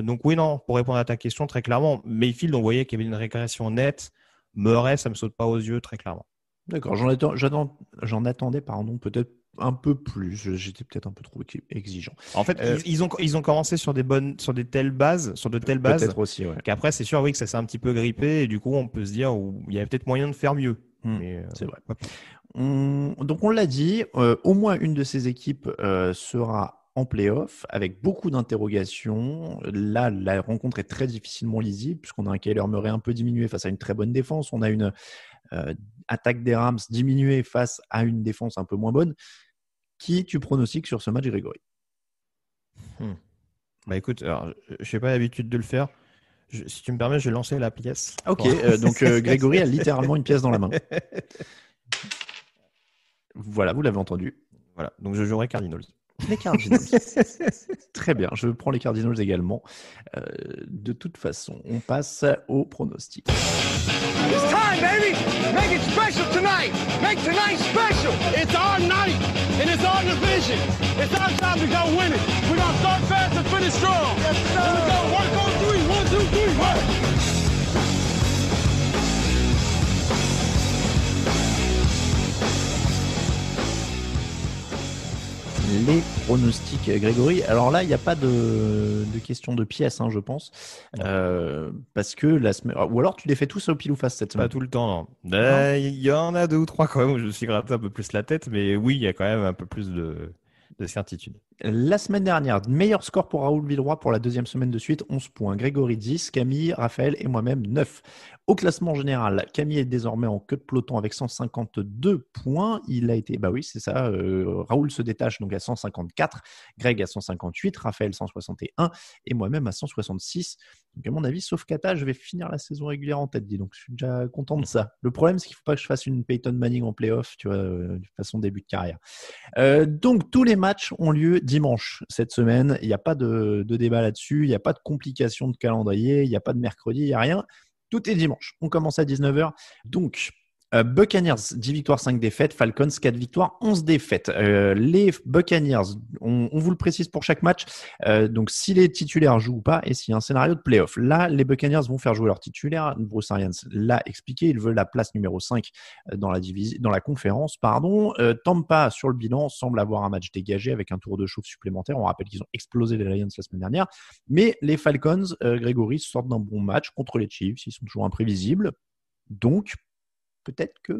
Speaker 4: donc oui, non, pour répondre à ta question très clairement, Mayfield, on voyait qu'il y avait une régression nette. Murray, ça me saute pas aux yeux très clairement.
Speaker 3: D'accord, j'en attendais peut-être un peu plus. J'étais peut-être un peu trop exigeant.
Speaker 4: En fait, ils ont commencé sur de telles bases,
Speaker 3: peut-être aussi, ouais.
Speaker 4: Qu'après, c'est sûr, oui, que ça s'est un petit peu grippé et du coup, on peut se dire il y avait peut-être moyen de faire mieux.
Speaker 3: C'est vrai. Donc, on l'a dit, au moins une de ces équipes sera en play-off avec beaucoup d'interrogations. Là, la rencontre est très difficilement lisible puisqu'on a un Kyler Murray un peu diminué face à une très bonne défense. On a une attaque des Rams diminuée face à une défense un peu moins bonne. Qui tu pronostiques sur ce match, Grégory?
Speaker 4: Bah écoute, alors, je n'ai pas l'habitude de le faire. Si tu me permets, je vais lancer la pièce.
Speaker 3: Ok, donc Grégory a littéralement une pièce dans la main. Voilà, vous l'avez entendu.
Speaker 4: Voilà, donc je jouerai Cardinals.
Speaker 3: Les Cardinals. Très bien, je prends les Cardinals également. De toute façon, on passe au pronostic.
Speaker 6: It's time, baby! Make it special tonight! Make tonight special! It's our night, and it's our division. It's our time to go win it. We're gonna start fast and finish strong. Yes, sir! Here we go, work on three. 1, 2, 3, work!
Speaker 3: Les pronostics, Grégory. Alors là, il n'y a pas de question de pièce, je pense. Parce que la semaine. Ou alors tu les fais tous au pile ou face cette semaine.
Speaker 4: Pas tout le temps, non. Il y en a 2 ou 3 quand même où je me suis gratté un peu plus la tête, mais oui, il y a quand même un peu plus de certitude.
Speaker 3: La semaine dernière, meilleur score pour Raoul Villeroy pour la deuxième semaine de suite, 11 points. Grégory 10, Camille, Raphaël et moi-même 9. Au classement général, Camille est désormais en queue de peloton avec 152 points. Il a été, bah oui, c'est ça. Raoul se détache donc à 154, Greg à 158, Raphaël 161 et moi-même à 166. Donc à mon avis, sauf Kata, je vais finir la saison régulière en tête. Donc je suis déjà content de ça. Le problème, c'est qu'il ne faut pas que je fasse une Peyton Manning en playoff, tu vois, de façon début de carrière. Donc tous les matchs ont lieu dimanche cette semaine. Il n'y a pas de débat là-dessus. Il n'y a pas de complications de calendrier. Il n'y a pas de mercredi. Il n'y a rien. Tout est dimanche. On commence à 19h. Donc, Buccaneers, 10 victoires, 5 défaites. Falcons, 4 victoires, 11 défaites. Les Buccaneers, on vous le précise pour chaque match. Donc, si les titulaires jouent ou pas et s'il y a un scénario de playoff. Là, les Buccaneers vont faire jouer leurs titulaires. Bruce Arians l'a expliqué. Ils veulent la place numéro 5 dans la conférence. Tampa, sur le bilan, semble avoir un match dégagé avec un tour de chauffe supplémentaire. On rappelle qu'ils ont explosé les Lions la semaine dernière. Mais les Falcons, Grégory, sortent d'un bon match contre les Chiefs. Ils sont toujours imprévisibles. Donc, peut-être que...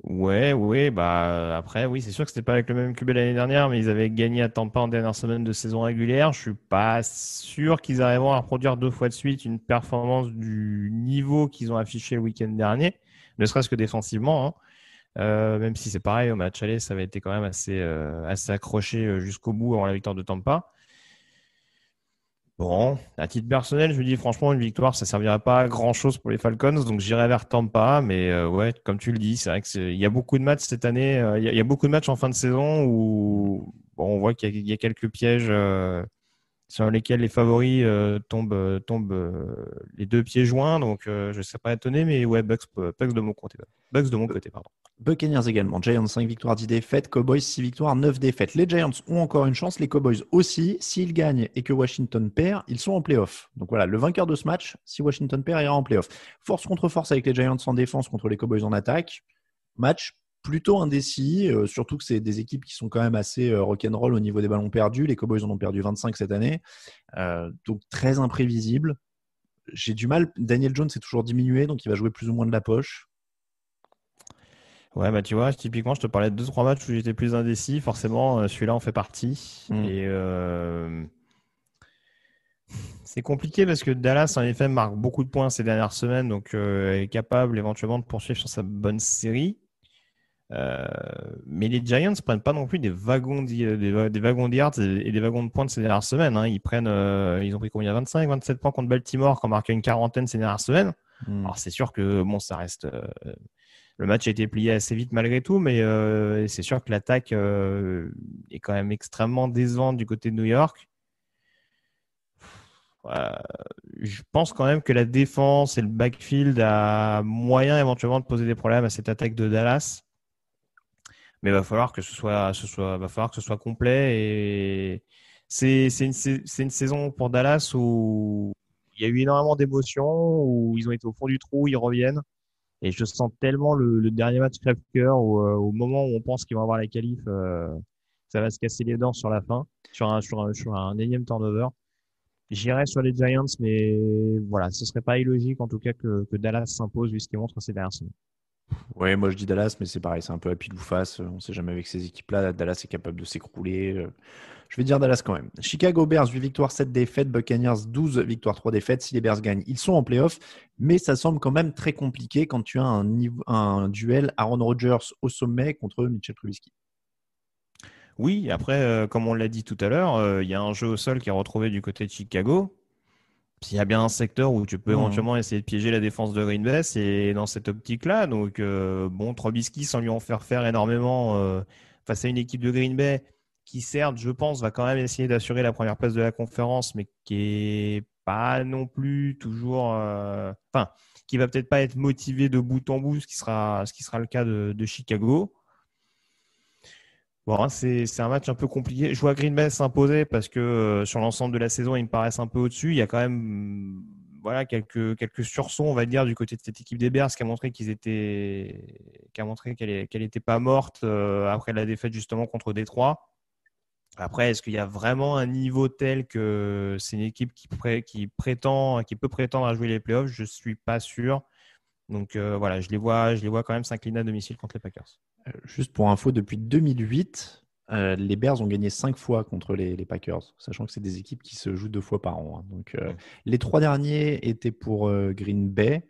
Speaker 4: Ouais, bah après, oui, c'est sûr que c'était pas avec le même QB l'année dernière, mais ils avaient gagné à Tampa en dernière semaine de saison régulière. Je suis pas sûr qu'ils arriveront à reproduire 2 fois de suite une performance du niveau qu'ils ont affiché le week-end dernier, ne serait-ce que défensivement. Même si c'est pareil, au match aller, ça avait été quand même assez accroché jusqu'au bout avant la victoire de Tampa. Bon, à titre personnel, je me dis franchement, une victoire, ça ne servirait pas à grand-chose pour les Falcons, donc j'irai vers Tampa. Mais ouais, comme tu le dis, c'est vrai qu'il y a beaucoup de matchs cette année. Il y a beaucoup de matchs en fin de saison où on voit qu'il y a quelques pièges sur lesquels les favoris tombent les 2 pieds joints. Donc je ne serais pas étonné, mais ouais, Bucks de mon côté. Bucks de mon côté, pardon.
Speaker 3: Buccaneers également. Giants 5 victoires, 10 défaites. Cowboys 6 victoires, 9 défaites. Les Giants ont encore une chance. Les Cowboys aussi. S'ils gagnent et que Washington perd, ils sont en play-off. Donc voilà, le vainqueur de ce match, si Washington perd, ira en play-off. Force contre force avec les Giants en défense contre les Cowboys en attaque. Match plutôt indécis, surtout que c'est des équipes qui sont quand même assez rock'n'roll au niveau des ballons perdus. Les Cowboys en ont perdu 25 cette année. Donc très imprévisible. J'ai du mal. Daniel Jones est toujours diminué, donc il va jouer plus ou moins de la poche.
Speaker 4: Ouais, bah tu vois, typiquement, je te parlais de 2-3 matchs où j'étais plus indécis. Forcément, celui-là en fait partie. Et c'est compliqué parce que Dallas, en effet, marque beaucoup de points ces dernières semaines, donc est capable éventuellement de poursuivre sur sa bonne série. Mais les Giants ne prennent pas non plus des wagons de yards et des wagons de points de ces dernières semaines. Ils ont pris combien? 25, 27 points contre Baltimore, qui ont marqué une quarantaine ces dernières semaines. Alors c'est sûr que bon, ça reste... le match a été plié assez vite malgré tout, mais c'est sûr que l'attaque est quand même extrêmement décevante du côté de New York. Je pense quand même que la défense et le backfield a moyen éventuellement de poser des problèmes à cette attaque de Dallas. Mais il va falloir que ce soit complet. Et c'est une saison pour Dallas où il y a eu énormément d'émotions, où ils ont été au fond du trou, ils reviennent. Et je sens tellement le dernier match crève-cœur où, au moment où on pense qu'ils vont avoir la qualif, ça va se casser les dents sur la fin, sur un énième turnover. J'irais sur les Giants, mais voilà, ce serait pas illogique en tout cas que Dallas s'impose vu ce qu'ils montrent ces dernières semaines.
Speaker 3: Ouais, moi je dis Dallas, mais c'est pareil, c'est un peu à pile ou face. On ne sait jamais avec ces équipes-là. Dallas est capable de s'écrouler. Je vais dire Dallas quand même. Chicago Bears, 8 victoires, 7 défaites. Buccaneers, 12 victoires, 3 défaites. Si les Bears gagnent, ils sont en play-off. Mais ça semble quand même très compliqué quand tu as un duel Aaron Rodgers au sommet contre Mitchell Trubisky.
Speaker 4: Oui, après, comme on l'a dit tout à l'heure, il y a un jeu au sol qui est retrouvé du côté de Chicago. S'il y a bien un secteur où tu peux éventuellement essayer de piéger la défense de Green Bay, c'est dans cette optique-là. Donc, bon, Trubisky, sans lui en faire énormément face à une équipe de Green Bay qui, certes, je pense, va quand même essayer d'assurer la première place de la conférence, mais qui est pas non plus toujours... Enfin, qui va peut-être pas être motivé de bout en bout, ce qui sera le cas de Chicago. Bon, hein, c'est un match un peu compliqué. Je vois Green Bay s'imposer parce que sur l'ensemble de la saison, ils me paraissent un peu au-dessus. Il y a quand même voilà, quelques sursauts, on va dire, du côté de cette équipe des Bears qui a montré qu'elle était pas morte après la défaite justement contre Détroit. Après, est-ce qu'il y a vraiment un niveau tel que c'est une équipe qui peut prétendre à jouer les playoffs? Je suis pas sûr. Donc voilà, je les vois quand même s'incliner à domicile contre les Packers.
Speaker 3: Juste pour info, depuis 2008, les Bears ont gagné 5 fois contre les Packers, sachant que c'est des équipes qui se jouent 2 fois par an. Hein. Donc, les 3 derniers étaient pour Green Bay.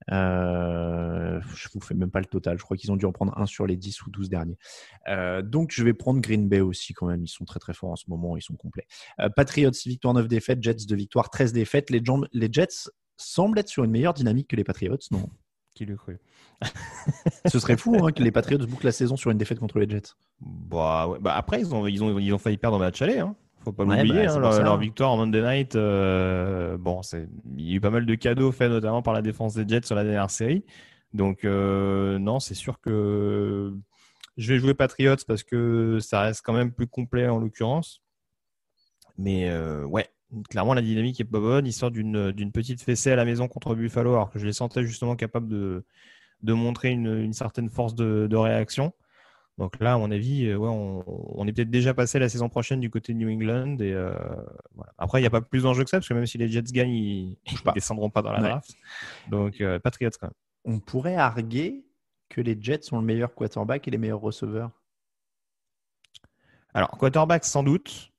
Speaker 3: Je vous fais même pas le total. Je crois qu'ils ont dû en prendre un sur les 10 ou 12 derniers. Donc, je vais prendre Green Bay aussi quand même. Ils sont très très forts en ce moment. Ils sont complets. Patriots, 6 victoires, 9 défaites. Jets, 2 victoires, 13 défaites. Les Jets semblent être sur une meilleure dynamique que les Patriots, non?
Speaker 4: Qui l'eût cru?
Speaker 3: Ce serait fou que les Patriots bouclent la saison sur une défaite contre les Jets.
Speaker 4: Bah, ouais. Bah après, ils ont failli perdre en match aller. Hein. Faut pas l'oublier.
Speaker 3: Bah,
Speaker 4: leur victoire en Monday Night. Bon, il y a eu pas mal de cadeaux faits, notamment par la défense des Jets sur la dernière série. Donc, non, c'est sûr que je vais jouer Patriots parce que ça reste quand même plus complet en l'occurrence. Mais ouais. Clairement, la dynamique est pas bonne. Ils sortent d'une petite fessée à la maison contre Buffalo, alors que je les sentais justement capables de montrer une certaine force de réaction. Donc là, à mon avis, ouais, on est peut-être déjà passé la saison prochaine du côté de New England. Et, voilà. Après, il n'y a pas plus d'enjeu que ça, parce que même si les Jets gagnent, ils ne descendront pas dans la draft. Donc, Patriots quand même.
Speaker 3: On pourrait arguer que les Jets ont le meilleur quarterback et les meilleurs receveurs.
Speaker 4: Alors, quarterback, sans doute.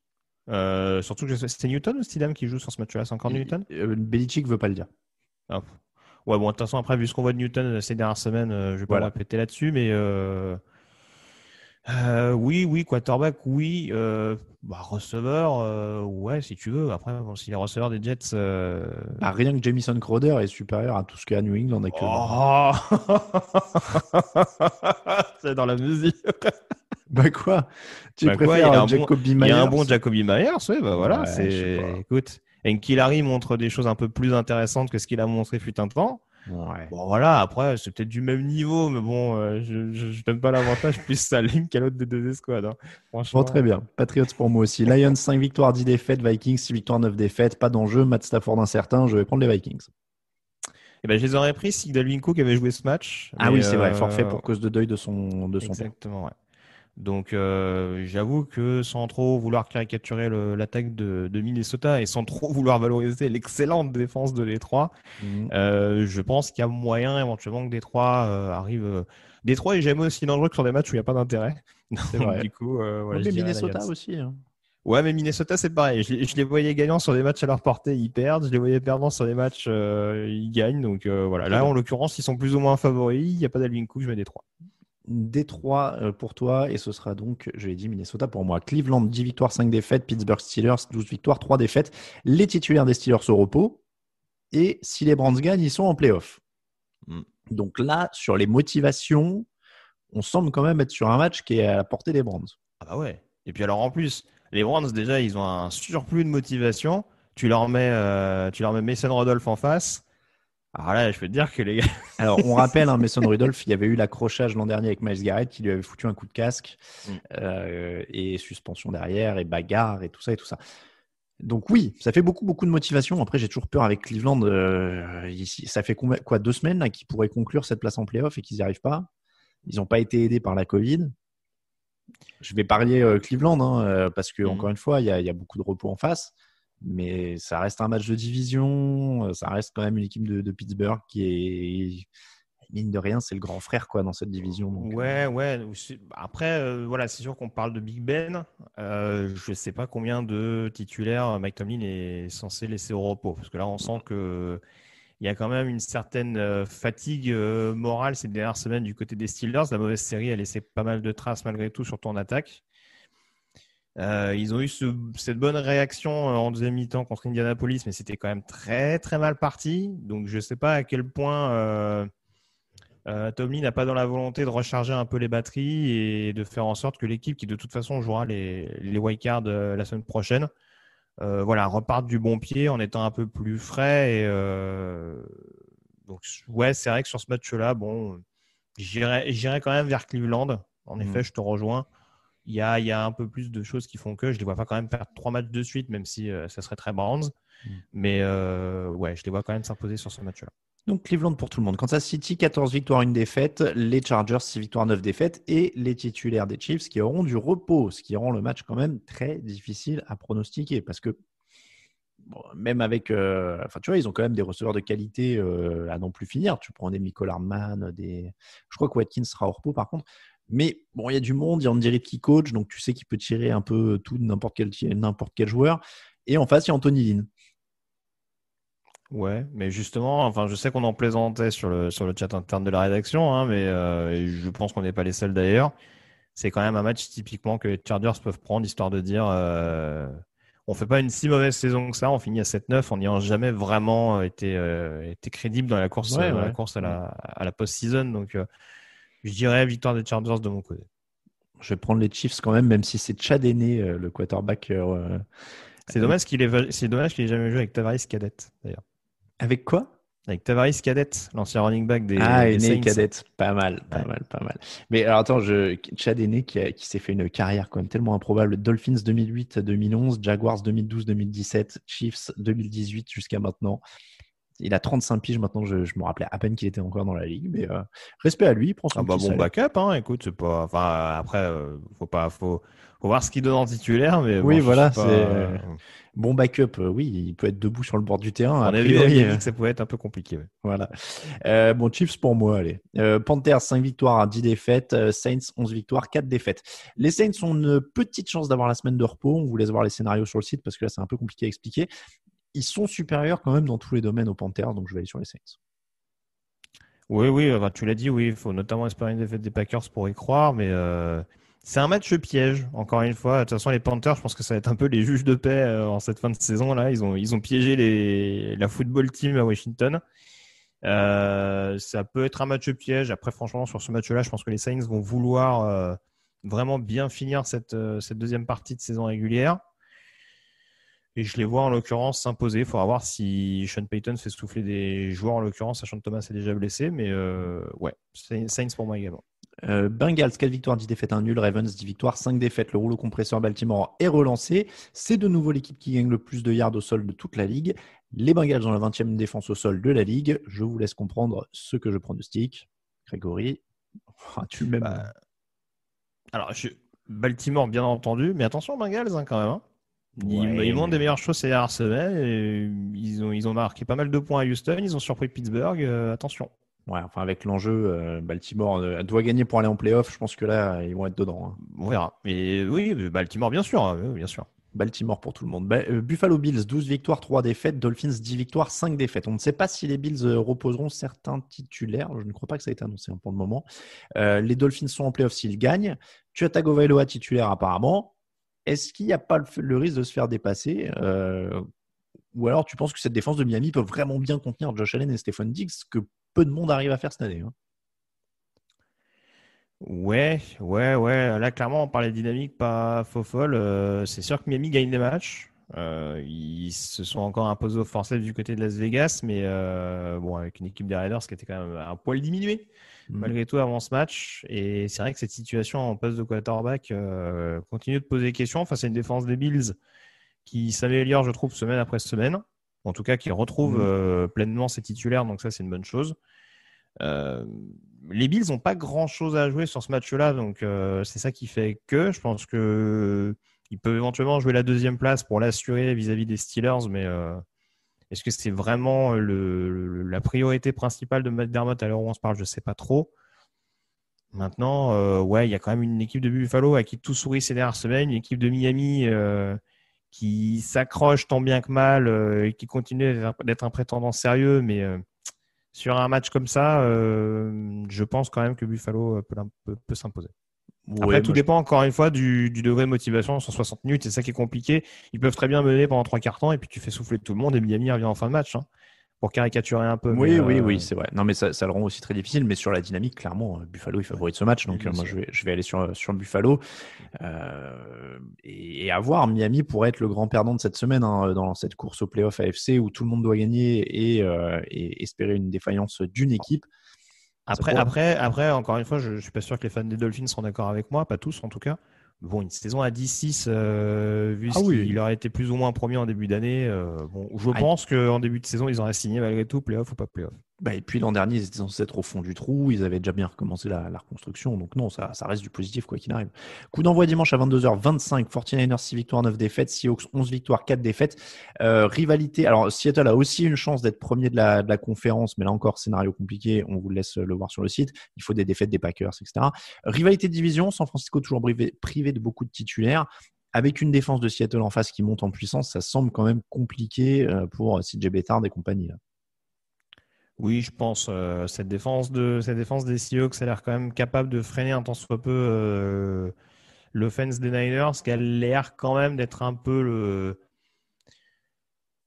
Speaker 4: Surtout que c'était Newton ou Stidham qui joue sur ce match-là? C'est encore Newton?
Speaker 3: Belichick ne veut pas le dire.
Speaker 4: Ah. Ouais, bon, de toute façon, après, vu ce qu'on voit de Newton ces dernières semaines, je ne vais pas me répéter là-dessus, mais oui, quarterback, oui. Receveur, ouais, si tu veux. Après, bon, si les receveurs des Jets.
Speaker 3: Rien que Jamison Crowder est supérieur à tout ce qu'il y a à New England actuellement.
Speaker 4: Oh c'est dans la musique.
Speaker 3: Bah quoi? Tu préfères Jacoby Myers?
Speaker 4: Il y a un bon Jacoby Myers, oui, bah voilà. Écoute, Enkilari montre des choses un peu plus intéressantes que ce qu'il a montré fut un temps.
Speaker 3: Ouais.
Speaker 4: Bon voilà, après c'est peut-être du même niveau, mais bon, je donne pas l'avantage plus sa ligne qu'à l'autre des deux escouades. Hein. Franchement.
Speaker 3: Bon, très bien. Patriots pour moi aussi. Lions 5 victoires, 10 défaites. Vikings 6 victoires, 9 défaites. Pas d'enjeu. Matt Stafford incertain. Je vais prendre les Vikings.
Speaker 4: Eh ben, je les aurais pris si Dalvin Cook avait joué ce match.
Speaker 3: Ah oui, c'est vrai. Forfait pour cause de deuil de son père.
Speaker 4: Exactement, ouais. Donc, j'avoue que sans trop vouloir caricaturer l'attaque de Minnesota et sans trop vouloir valoriser l'excellente défense de Détroit, je pense qu'il y a moyen éventuellement que Détroit arrive. Détroit est jamais aussi dangereux que sur des matchs où il n'y a pas d'intérêt.
Speaker 3: C'est vrai.
Speaker 4: Du coup, voilà,
Speaker 3: mais Minnesota aussi. Hein.
Speaker 4: Ouais, mais Minnesota, c'est pareil. Je les voyais gagnants sur des matchs à leur portée, ils perdent. Je les voyais perdants sur des matchs, ils gagnent. Donc voilà. Là, en l'occurrence, ils sont plus ou moins favoris. Il n'y a pas d'Alvin Cook, je mets Détroit.
Speaker 3: Détroit pour toi, et ce sera donc, je l'ai dit, Minnesota pour moi. Cleveland, 10 victoires, 5 défaites. Pittsburgh Steelers, 12 victoires, 3 défaites. Les titulaires des Steelers au repos. Et si les Browns gagnent, ils sont en play-off. Donc là, sur les motivations, on semble quand même être sur un match qui est à la portée des Browns.
Speaker 4: Ah bah ouais. Et puis alors en plus, les Browns déjà, ils ont un surplus de motivation. Tu leur mets Mason Rudolph en face. Alors là, je peux te dire que les gars.
Speaker 3: Alors, on rappelle, Mason Rudolph, il y avait eu l'accrochage l'an dernier avec Myles Garrett qui lui avait foutu un coup de casque et suspension derrière et bagarre et tout ça et tout ça. Donc oui, ça fait beaucoup de motivation. Après, j'ai toujours peur avec Cleveland. Ça fait quoi 2 semaines là, qu'ils pourraient conclure cette place en play-off et qu'ils n'y arrivent pas. Ils n'ont pas été aidés par la Covid. Je vais parier Cleveland parce que encore une fois, il y a beaucoup de repos en face. Mais ça reste un match de division, ça reste quand même une équipe de Pittsburgh qui est, mine de rien, c'est le grand frère quoi, dans cette division. Donc,
Speaker 4: ouais. Après, voilà, c'est sûr qu'on parle de Big Ben. Je ne sais pas combien de titulaires Mike Tomlin est censé laisser au repos. Parce que là, on sent qu'il y a quand même une certaine fatigue morale ces dernières semaines du côté des Steelers. La mauvaise série a laissé pas mal de traces malgré tout, surtout en attaque. Ils ont eu cette bonne réaction en deuxième mi-temps contre Indianapolis, mais c'était quand même très très mal parti. Donc je ne sais pas à quel point Tomlin n'a pas dans la volonté de recharger un peu les batteries et de faire en sorte que l'équipe qui de toute façon jouera les wildcards la semaine prochaine, reparte du bon pied en étant un peu plus frais. Donc ouais, c'est vrai que sur ce match-là, bon, j'irai quand même vers Cleveland. En effet, je te rejoins. Il y a un peu plus de choses qui font que je les vois pas quand même faire 3 matchs de suite, même si ça serait très Browns. Mais je les vois quand même s'imposer sur ce match-là.
Speaker 3: Donc Cleveland pour tout le monde. Kansas City, 14 victoires, 1 défaite. Les Chargers, 6 victoires, 9 défaites. Et les titulaires des Chiefs qui auront du repos, ce qui rend le match quand même très difficile à pronostiquer. Parce que même avec... tu vois, ils ont quand même des receveurs de qualité à non plus finir. Tu prends des Michael Hardman, je crois que Watkins sera au repos par contre. Mais bon, il y a du monde, il y a Andy Reid qui coach, donc tu sais qu'il peut tirer un peu tout de n'importe quel joueur. Et en face, il y a Anthony Lynn.
Speaker 4: Ouais, mais justement, je sais qu'on en plaisantait sur le chat interne de la rédaction, hein, mais et je pense qu'on n'est pas les seuls d'ailleurs. C'est quand même un match typiquement que les Chargers peuvent prendre, histoire de dire on fait pas une si mauvaise saison que ça, on finit à 7-9 en n'ayant jamais vraiment été crédible dans la course, la course à la post-season. Donc, je dirais victoire des Chargers de mon côté.
Speaker 3: Je vais prendre les Chiefs quand même si c'est Chad Henne, le quarterback.
Speaker 4: C'est dommage qu'il ait jamais joué avec Tavares Cadet, d'ailleurs.
Speaker 3: Avec quoi?
Speaker 4: Avec Tavares Cadet, l'ancien running back des
Speaker 3: Saints.
Speaker 4: Cadet.
Speaker 3: Pas mal. Mais alors attends, Chad Henne qui s'est fait une carrière quand même tellement improbable. Dolphins 2008-2011, Jaguars 2012-2017, Chiefs 2018 jusqu'à maintenant. Il a 35 piges maintenant, je me rappelais à peine qu'il était encore dans la ligue, mais respect à lui, il prend son petit salaire.
Speaker 4: Backup, hein, écoute, c'est pas... après, faut voir ce qu'il donne en titulaire, mais
Speaker 3: oui,
Speaker 4: bon,
Speaker 3: voilà, c'est bon backup, oui, il peut être debout sur le bord du terrain.
Speaker 4: On a vu que ça pouvait être un peu compliqué. Ouais.
Speaker 3: Voilà. Chiefs pour moi, allez. Panthers, 5 victoires, 10 défaites. Saints, 11 victoires, 4 défaites. Les Saints ont une petite chance d'avoir la semaine de repos. On vous laisse voir les scénarios sur le site parce que là, c'est un peu compliqué à expliquer. Ils sont supérieurs quand même dans tous les domaines aux Panthers, donc je vais aller sur les Saints.
Speaker 4: Oui, tu l'as dit, oui, il faut notamment espérer une défaite des Packers pour y croire, mais c'est un match piège, encore une fois. De toute façon, les Panthers, je pense que ça va être un peu les juges de paix en cette fin de saison. Là, ils ont piégé la football team à Washington. Ça peut être un match piège. Après, franchement, sur ce match-là, je pense que les Saints vont vouloir vraiment bien finir cette deuxième partie de saison régulière. Et je les vois en l'occurrence s'imposer. Il faudra voir si Sean Payton fait souffler des joueurs en l'occurrence, sachant que Thomas est déjà blessé. Mais Saints pour moi également.
Speaker 3: Bengals, 4 victoires, 10 défaites, 1 nul. Ravens, 10 victoires, 5 défaites. Le rouleau compresseur Baltimore est relancé. C'est de nouveau l'équipe qui gagne le plus de yards au sol de toute la ligue. Les Bengals ont la 20e défense au sol de la ligue. Je vous laisse comprendre ce que je pronostique. Grégory, tu m'aimes.
Speaker 4: Alors, Baltimore, bien entendu. Mais attention aux Bengals quand même. Ils montrent des meilleures choses ces dernières semaines. Ils ont marqué pas mal de points à Houston. Ils ont surpris Pittsburgh. Attention.
Speaker 3: Ouais, avec l'enjeu, Baltimore doit gagner pour aller en playoff. Je pense que là, ils vont être dedans. Hein.
Speaker 4: On verra. Mais oui, Baltimore, bien sûr. Bien sûr.
Speaker 3: Baltimore pour tout le monde. Buffalo Bills, 12 victoires, 3 défaites. Dolphins, 10 victoires, 5 défaites. On ne sait pas si les Bills reposeront certains titulaires. Je ne crois pas que ça ait été annoncé pour le moment. Les Dolphins sont en playoff s'ils gagnent. Tua Tagovailoa titulaire apparemment. Est-ce qu'il n'y a pas le risque de se faire dépasser ou alors tu penses que cette défense de Miami peut vraiment bien contenir Josh Allen et Stephon Diggs, que peu de monde arrive à faire cette année hein.
Speaker 4: Ouais. Là, clairement, on parlait de dynamique, pas faux folle. C'est sûr que Miami gagne des matchs. Ils se sont encore imposés au forceps du côté de Las Vegas, mais avec une équipe des Raiders qui était quand même un poil diminuée malgré tout avant ce match. Et c'est vrai que cette situation en poste de quarterback continue de poser des questions face à une défense des Bills qui s'améliore, je trouve, semaine après semaine. En tout cas, qui retrouve pleinement ses titulaires, donc ça, c'est une bonne chose. Les Bills n'ont pas grand-chose à jouer sur ce match-là, donc c'est ça qui fait que je pense qu'ils peuvent éventuellement jouer la deuxième place pour l'assurer vis-à-vis des Steelers, mais est-ce que c'est vraiment la priorité principale de McDermott à l'heure où on se parle? Je ne sais pas trop. Maintenant, il y a quand même une équipe de Buffalo à qui tout sourit ces dernières semaines, une équipe de Miami qui s'accroche tant bien que mal et qui continue d'être un prétendant sérieux, mais sur un match comme ça, je pense quand même que Buffalo peut s'imposer. Après, tout dépend encore une fois du degré de motivation sur 60 minutes. C'est ça qui est compliqué. Ils peuvent très bien mener pendant 3 quarts temps et puis tu fais souffler tout le monde et Miami revient en fin de match. Pour caricaturer un peu.
Speaker 3: Oui, c'est vrai. Non, mais ça le rend aussi très difficile. Mais sur la dynamique, clairement, Buffalo est favori de ce match. Donc, moi, je vais aller sur Buffalo. Et à voir, Miami pourrait être le grand perdant de cette semaine dans cette course au playoff AFC où tout le monde doit gagner et espérer une défaillance d'une équipe.
Speaker 4: Après, encore une fois, je suis pas sûr que les fans des Dolphins seront d'accord avec moi, pas tous en tout cas. Bon, une saison à 10-6, vu qu'il aurait été plus ou moins promis en début d'année. Je pense qu'en début de saison, ils auraient signé malgré tout, playoff ou pas playoff.
Speaker 3: Et puis l'an dernier, ils étaient censés être au fond du trou. Ils avaient déjà bien recommencé la reconstruction. Donc non, ça reste du positif quoi qu'il arrive. Coup d'envoi dimanche à 22h25. 49ers 6 victoires, 9 défaites. Seahawks 11 victoires, 4 défaites. Rivalité. Alors Seattle a aussi une chance d'être premier de la conférence. Mais là encore, scénario compliqué. On vous laisse le voir sur le site. Il faut des défaites des Packers, etc. Rivalité de division. San Francisco toujours privé de beaucoup de titulaires. Avec une défense de Seattle en face qui monte en puissance, ça semble quand même compliqué pour CJ Beathard et compagnie. Là.
Speaker 4: Oui, je pense cette défense des Seahawks a l'air quand même capable de freiner un tant soit peu l'offense des Niners, qui a l'air quand même d'être un peu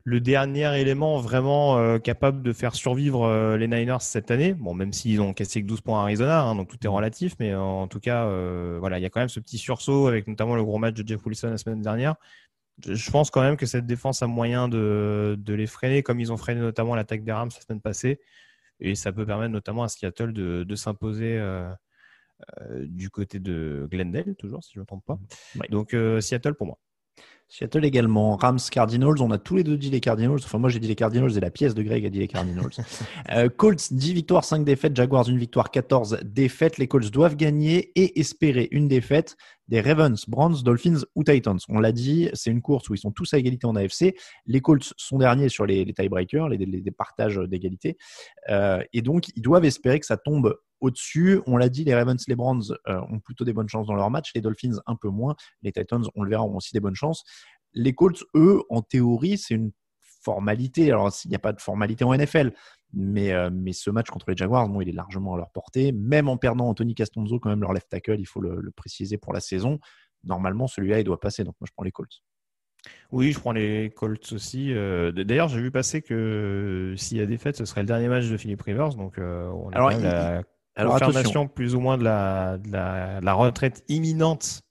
Speaker 4: le dernier élément vraiment capable de faire survivre les Niners cette année. Bon, même s'ils ont cassé que 12 points à Arizona, donc tout est relatif, mais en tout cas, il y a quand même ce petit sursaut avec notamment le gros match de Jeff Wilson la semaine dernière. Je pense quand même que cette défense a moyen de les freiner, comme ils ont freiné notamment l'attaque des Rams la semaine passée. Et ça peut permettre notamment à Seattle de s'imposer du côté de Glendale, toujours, si je ne me trompe pas. Oui. Donc, Seattle pour moi.
Speaker 3: Seattle également. Rams, Cardinals. On a tous les deux dit les Cardinals. Enfin, moi, j'ai dit les Cardinals et la pièce de Greg a dit les Cardinals. Colts, 10 victoires, 5 défaites. Jaguars, 1 victoire, 14 défaites. Les Colts doivent gagner et espérer une défaite des Ravens, Browns, Dolphins ou Titans. On l'a dit, c'est une course où ils sont tous à égalité en AFC. Les Colts sont derniers sur les tiebreakers, les partages d'égalité. Et donc, ils doivent espérer que ça tombe au-dessus. On l'a dit, les Ravens, les Browns ont plutôt des bonnes chances dans leur match. Les Dolphins, un peu moins. Les Titans, on le verra, ont aussi des bonnes chances. Les Colts, eux, en théorie, c'est une formalité. Alors, il n'y a pas de formalité en NFL, mais ce match contre les Jaguars, il est largement à leur portée. Même en perdant Anthony Castonzo, quand même, leur left tackle, il faut le préciser pour la saison. Normalement, celui-là, il doit passer. Donc, moi, je prends les Colts.
Speaker 4: Oui, je prends les Colts aussi. D'ailleurs, j'ai vu passer que s'il y a défaite, ce serait le dernier match de Philip Rivers. Donc, on a la confirmation plus ou moins de la retraite imminente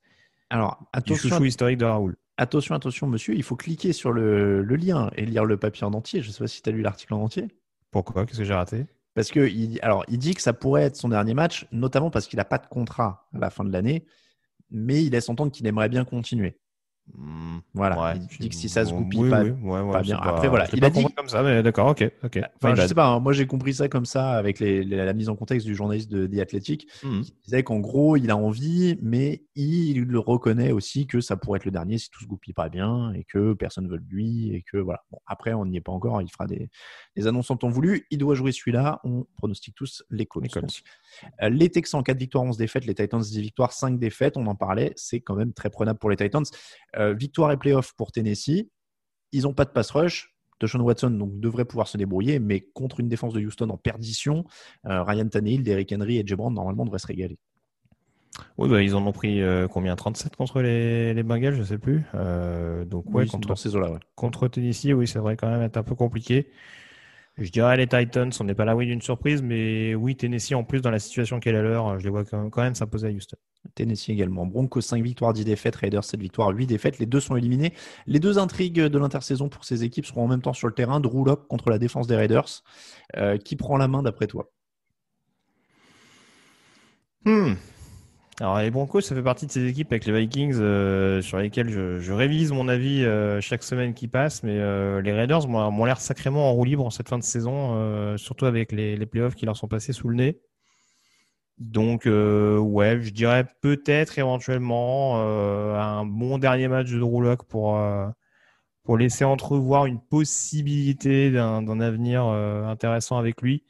Speaker 4: du chouchou historique de Raoul.
Speaker 3: Attention, monsieur, il faut cliquer sur le lien et lire le papier en entier. Je ne sais pas si tu as lu l'article en entier.
Speaker 4: Pourquoi ? Qu'est-ce que j'ai raté ?
Speaker 3: Parce qu'il dit que ça pourrait être son dernier match, notamment parce qu'il n'a pas de contrat à la fin de l'année, mais il laisse entendre qu'il aimerait bien continuer. Voilà, il dit que si ça se goupille pas bien. Après, voilà,
Speaker 4: il a dit comme ça, mais d'accord, ok.
Speaker 3: Enfin, je sais pas, moi j'ai compris ça comme ça avec la mise en contexte du journaliste de The Athletic, qui disait qu'en gros, il a envie, mais il le reconnaît aussi que ça pourrait être le dernier si tout se goupille pas bien et que personne ne veut de lui et que voilà. Bon, après, on n'y est pas encore, il fera des annonces en temps voulu. Il doit jouer celui-là, on pronostique tous les Colts. Les Texans, 4 victoires, 11 défaites. Les Titans, 10 victoires, 5 défaites. On en parlait, c'est quand même très prenable pour les Titans. Victoire et playoff pour Tennessee. Ils n'ont pas de pass rush. Deshaun Watson donc, devrait pouvoir se débrouiller, mais contre une défense de Houston en perdition, Ryan Tannehill, Derrick Henry et Jay Brown, normalement, devraient se régaler.
Speaker 4: Oui, ils en ont pris combien ? 37 contre les Bengals, je ne sais plus. Donc,
Speaker 3: dans ces eaux-là,
Speaker 4: contre Tennessee, oui, ça devrait quand même être un peu compliqué. Je dirais les Titans, on n'est pas là d'une surprise, mais oui, Tennessee, en plus, dans la situation qu'elle est à l'heure, je les vois quand même s'imposer à Houston.
Speaker 3: Tennessee également. Broncos, 5 victoires, 10 défaites. Raiders, 7 victoires, 8 défaites. Les deux sont éliminés. Les deux intrigues de l'intersaison pour ces équipes seront en même temps sur le terrain. Drew Lock contre la défense des Raiders. Qui prend la main d'après toi ?
Speaker 4: Alors les Broncos, ça fait partie de ces équipes avec les Vikings sur lesquelles je révise mon avis chaque semaine qui passe, mais les Raiders m'ont l'air sacrément en roue libre en cette fin de saison, surtout avec les playoffs qui leur sont passés sous le nez. Donc je dirais peut-être éventuellement un bon dernier match de Drew Lock pour laisser entrevoir une possibilité d'un avenir intéressant avec lui.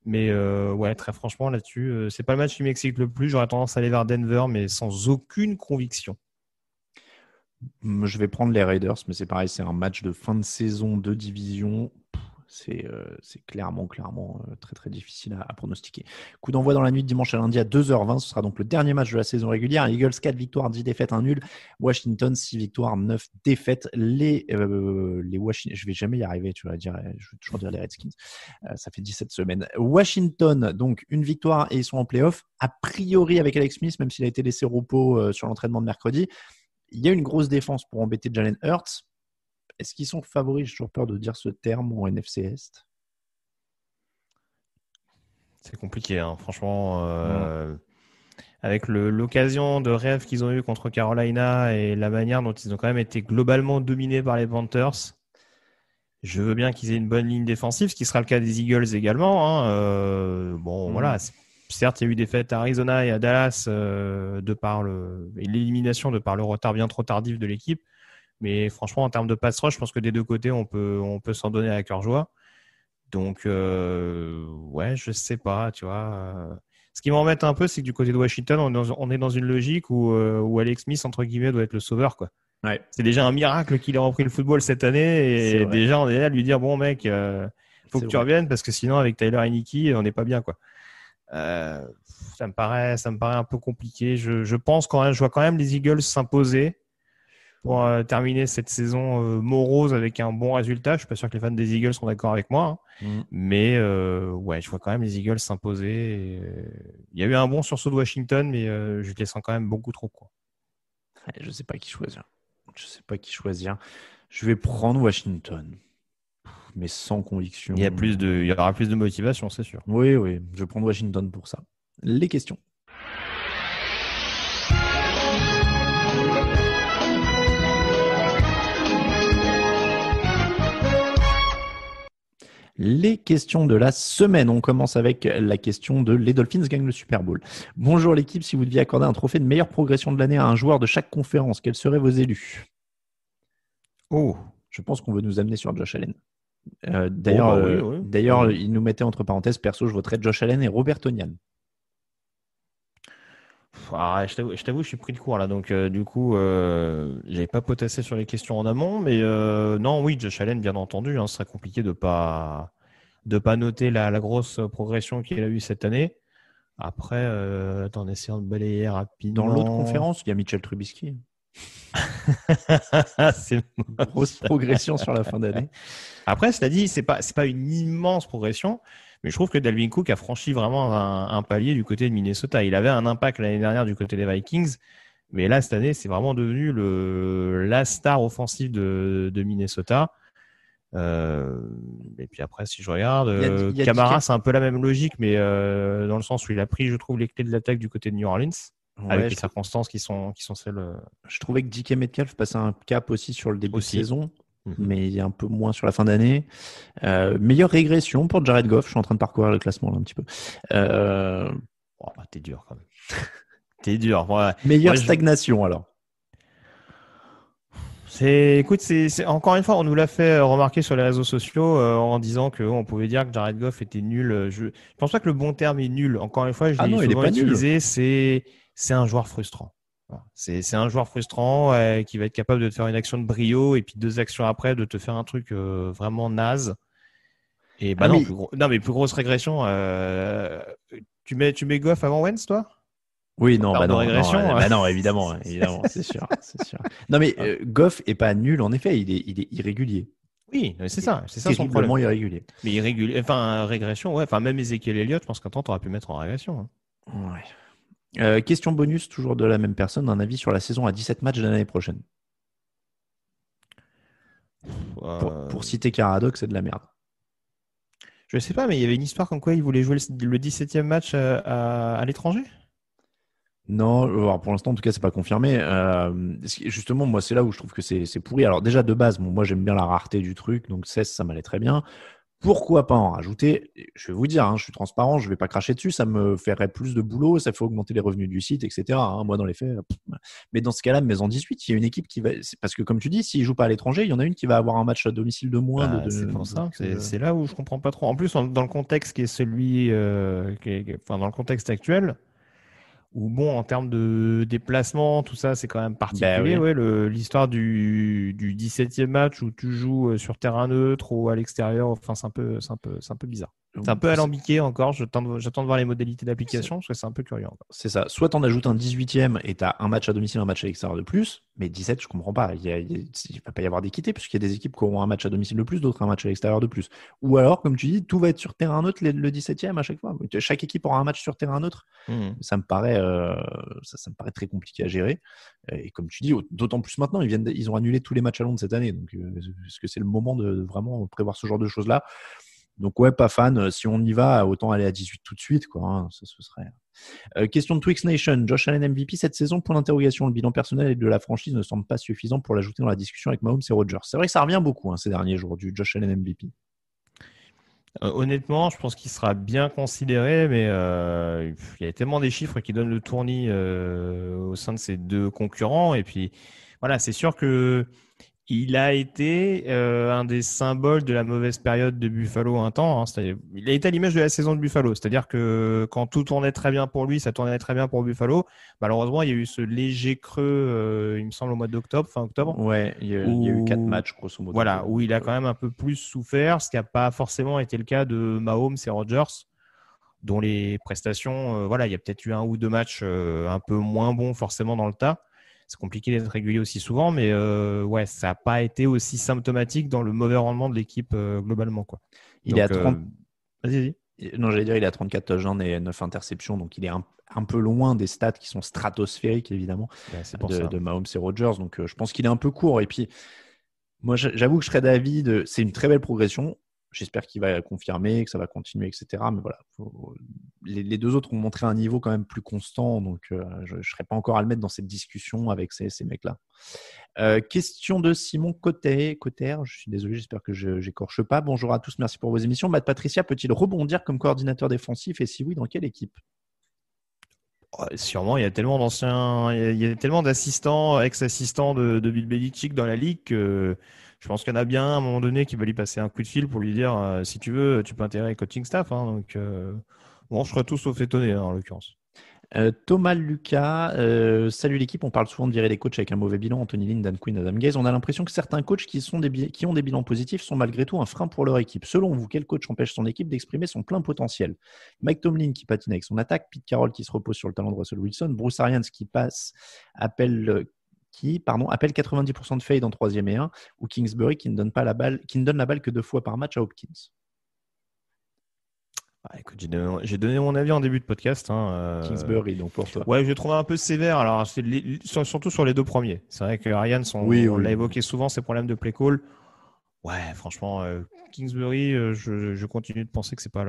Speaker 4: Mais très franchement, là-dessus, c'est pas le match qui m'excite le plus. J'aurais tendance à aller vers Denver, mais sans aucune conviction.
Speaker 3: Je vais prendre les Raiders, mais c'est pareil, c'est un match de fin de saison de division. C'est clairement très très difficile à pronostiquer. Coup d'envoi dans la nuit de dimanche à lundi à 2h20. Ce sera donc le dernier match de la saison régulière. Eagles 4 victoires, 10 défaites, 1 nul. Washington 6 victoires, 9 défaites. Les Washington, je vais jamais y arriver, je vais toujours dire les Redskins. Ça fait 17 semaines. Washington, donc une victoire et ils sont en playoff. A priori avec Alex Smith, même s'il a été laissé au repos sur l'entraînement de mercredi. Il y a une grosse défense pour embêter Jalen Hurts. Est-ce qu'ils sont favoris? J'ai toujours peur de dire ce terme en NFC Est.
Speaker 4: C'est compliqué, hein. Franchement. Avec l'occasion de rêve qu'ils ont eu contre Carolina et la manière dont ils ont quand même été globalement dominés par les Panthers, je veux bien qu'ils aient une bonne ligne défensive, ce qui sera le cas des Eagles également. Hein. Voilà. Certes, il y a eu des défaites à Arizona et à Dallas de par l'élimination, de par le retard bien trop tardif de l'équipe. Mais franchement, en termes de pass rush, je pense que des deux côtés, on peut s'en donner à cœur joie. Donc, ouais, je sais pas, tu vois. Ce qui m'embête un peu, c'est que du côté de Washington, on est dans une logique où Alex Smith, entre guillemets, doit être le sauveur, quoi. Ouais. C'est déjà un miracle qu'il ait repris le football cette année. Et déjà, on est là à lui dire, bon, mec, faut que tu reviennes parce que sinon, avec Tyler Heinicke, on n'est pas bien, quoi. Ça me paraît un peu compliqué. Je pense quand même, je vois quand même les Eagles s'imposer pour terminer cette saison morose avec un bon résultat. Je suis pas sûr que les fans des Eagles sont d'accord avec moi, hein. Mais ouais, je vois quand même les Eagles s'imposer. Il y a eu un bon sursaut de Washington, mais je les sens quand même beaucoup trop, quoi.
Speaker 3: Je sais pas qui choisir. Je vais prendre Washington, mais sans conviction.
Speaker 4: Il y aura plus de motivation, c'est sûr.
Speaker 3: Oui, je vais prendre Washington pour ça. Les questions. Les questions de la semaine. On commence avec la question de les Dolphins gagnent le Super Bowl. Bonjour l'équipe, si vous deviez accorder un trophée de meilleure progression de l'année à un joueur de chaque conférence, quels seraient vos élus? Je pense qu'on veut nous amener sur Josh Allen. D'ailleurs, il nous mettait entre parenthèses, perso, je voterais Josh Allen et Robert Tonyan.
Speaker 4: Je t'avoue, je suis pris de court là, donc du coup, j'avais pas potassé sur les questions en amont, mais non, oui, Josh Allen, bien entendu, hein, ce serait compliqué de pas noter la grosse progression qu'il a eue cette année. Après, en essayant de balayer rapidement.
Speaker 3: Dans l'autre conférence, il y a Mitchell Trubisky.
Speaker 4: C'est
Speaker 3: une grosse progression sur la fin d'année.
Speaker 4: Après, cela dit, c'est pas une immense progression. Mais je trouve que Dalvin Cook a franchi vraiment un palier du côté de Minnesota. Il avait un impact l'année dernière du côté des Vikings, mais là, cette année, c'est vraiment devenu la star offensive de Minnesota. Et puis après, si je regarde, Kamara, c'est un peu la même logique, mais dans le sens où il a pris, je trouve, les clés de l'attaque du côté de New Orleans, avec les circonstances qui sont celles.
Speaker 3: Je trouvais que DK Metcalf passait un cap aussi sur le début de saison. Mais un peu moins sur la fin d'année. Meilleure régression pour Jared Goff. Je suis en train de parcourir le classement là un petit peu.
Speaker 4: T'es dur quand même. T'es dur. Ouais.
Speaker 3: Meilleure stagnation alors.
Speaker 4: Écoute, c'est encore une fois, on nous l'a fait remarquer sur les réseaux sociaux en disant qu'on pouvait dire que Jared Goff était nul. Je pense pas que le bon terme est nul. Encore une fois, je l'ai souvent utilisé. C'est un joueur frustrant. C'est un joueur frustrant qui va être capable de te faire une action de brio et puis 2 actions après de te faire un truc vraiment naze. Et mais plus grosse régression. Tu mets Goff avant Wentz, toi?
Speaker 3: Oui, non, non, évidemment, c'est sûr. Non, mais Goff est pas nul en effet, il est irrégulier.
Speaker 4: Oui, c'est ça son problème.
Speaker 3: Irrégulier.
Speaker 4: Mais irrégulier, régression, ouais. Enfin, même Ezekiel Elliott, je pense qu'un temps t'aurais pu mettre en régression.
Speaker 3: Hein. Ouais. Question bonus, toujours de la même personne, un avis sur la saison à 17 matchs de l'année prochaine. Pour citer Caradoc, c'est de la merde.
Speaker 4: Je sais pas, mais il y avait une histoire comme quoi il voulait jouer le 17e match à l'étranger.
Speaker 3: Non, alors pour l'instant, en tout cas, c'est pas confirmé. Justement, moi, c'est là où je trouve que c'est pourri. Alors déjà, de base, moi, j'aime bien la rareté du truc, donc 16, ça m'allait très bien. Pourquoi pas en rajouter? Je vais vous dire, je suis transparent, je vais pas cracher dessus, ça me ferait plus de boulot, ça fait augmenter les revenus du site, etc. Moi, dans les faits, mais dans ce cas-là, mais en 18, il y a une équipe qui va, parce que comme tu dis, s'ils jouent pas à l'étranger, il y en a une qui va avoir un match à domicile de moins.
Speaker 4: C'est pour ça. C'est là où je comprends pas trop. En plus, dans le contexte qui est celui, dans le contexte actuel, Ou bon, en termes de déplacement, tout ça, c'est quand même particulier.
Speaker 3: oui.
Speaker 4: Ouais, l'histoire du 17e match où tu joues sur terrain neutre ou à l'extérieur, enfin, c'est un peu bizarre. C'est un peu alambiqué encore. J'attends de voir les modalités d'application parce que c'est un peu curieux encore.
Speaker 3: C'est ça. Soit t'en ajoutes un 18e et t'as un match à domicile, un match à l'extérieur de plus. Mais 17, je comprends pas. Il va pas y avoir d'équité puisqu'il y a des équipes qui auront un match à domicile de plus, d'autres un match à l'extérieur de plus. Ou alors, comme tu dis, tout va être sur terrain neutre le 17e à chaque fois. Chaque équipe aura un match sur terrain neutre. Ça me paraît très compliqué à gérer. Et comme tu dis, d'autant plus maintenant, ils ont annulé tous les matchs à Londres cette année. Donc, est-ce que c'est le moment de vraiment prévoir ce genre de choses-là? Donc ouais, pas fan. Si on y va, autant aller à 18 tout de suite, quoi. Hein. Ça, ce serait. Question de Twix Nation. Josh Allen MVP cette saison, pour l'interrogation. Le bilan personnel de la franchise ne semble pas suffisant pour l'ajouter dans la discussion avec Mahomes et Rodgers. C'est vrai que ça revient beaucoup ces derniers jours du Josh Allen MVP.
Speaker 4: Honnêtement, je pense qu'il sera bien considéré, mais il y a tellement des chiffres qui donnent le tournis au sein de ces deux concurrents. Et puis voilà, c'est sûr que il a été un des symboles de la mauvaise période de Buffalo un temps. Il a été à l'image de la saison de Buffalo. C'est-à-dire que quand tout tournait très bien pour lui, ça tournait très bien pour Buffalo. Malheureusement, il y a eu ce léger creux, il me semble, au mois d'octobre, fin octobre.
Speaker 3: Ouais, il y a eu 4 matchs, grosso modo.
Speaker 4: Voilà, où il a quand même un peu plus souffert, ce qui n'a pas forcément été le cas de Mahomes et Rodgers, dont les prestations, il y a peut-être eu 1 ou 2 matchs un peu moins bons forcément dans le tas. C'est compliqué d'être régulier aussi souvent, mais ça n'a pas été aussi symptomatique dans le mauvais rendement de l'équipe globalement, quoi.
Speaker 3: Il est à 30.
Speaker 4: Vas-y.
Speaker 3: Non, j'allais dire, il est à 34 touchdowns et 9 interceptions, donc il est un peu loin des stats qui sont stratosphériques, évidemment, de Mahomes et Rodgers. Donc je pense qu'il est un peu court. Et puis, moi, j'avoue que je serais d'avis c'est une très belle progression. J'espère qu'il va confirmer, que ça va continuer, etc. Mais voilà, les deux autres ont montré un niveau quand même plus constant, donc je ne serais pas encore à le mettre dans cette discussion avec ces mecs-là. Question de Simon Cotter. Je suis désolé, j'espère que je n'écorche pas. Bonjour à tous, merci pour vos émissions. Matt Patricia peut-il rebondir comme coordinateur défensif et si oui, dans quelle équipe?
Speaker 4: Sûrement, il y a tellement d'anciens, il y a tellement d'assistants, ex-assistants de Bill Belichick dans la ligue que je pense qu'il y en a bien à un moment donné qui va lui passer un coup de fil pour lui dire si tu veux, tu peux intégrer le coaching staff. Donc, je serais tout sauf étonné en l'occurrence.
Speaker 3: Thomas Lucas, salut l'équipe. On parle souvent de virer les coachs avec un mauvais bilan. Anthony Lynn, Dan Quinn, Adam Gaze. On a l'impression que certains coachs qui ont des bilans positifs sont malgré tout un frein pour leur équipe. Selon vous, quel coach empêche son équipe d'exprimer son plein potentiel? Mike Tomlin qui patine avec son attaque, Pete Carroll qui se repose sur le talent de Russell Wilson, Bruce Arians qui appelle 90% de fade en 3e et 1, ou Kingsbury qui ne donne la balle que 2 fois par match à Hopkins.
Speaker 4: Écoute, j'ai donné mon avis en début de podcast.
Speaker 3: Kingsbury, donc pour toi.
Speaker 4: Ouais, je l'ai trouvé un peu sévère. Alors, surtout sur les 2 premiers. C'est vrai que Arians, on l'a évoqué souvent, ses problèmes de play call. Ouais, franchement, Kingsbury, je continue de penser que c'est pas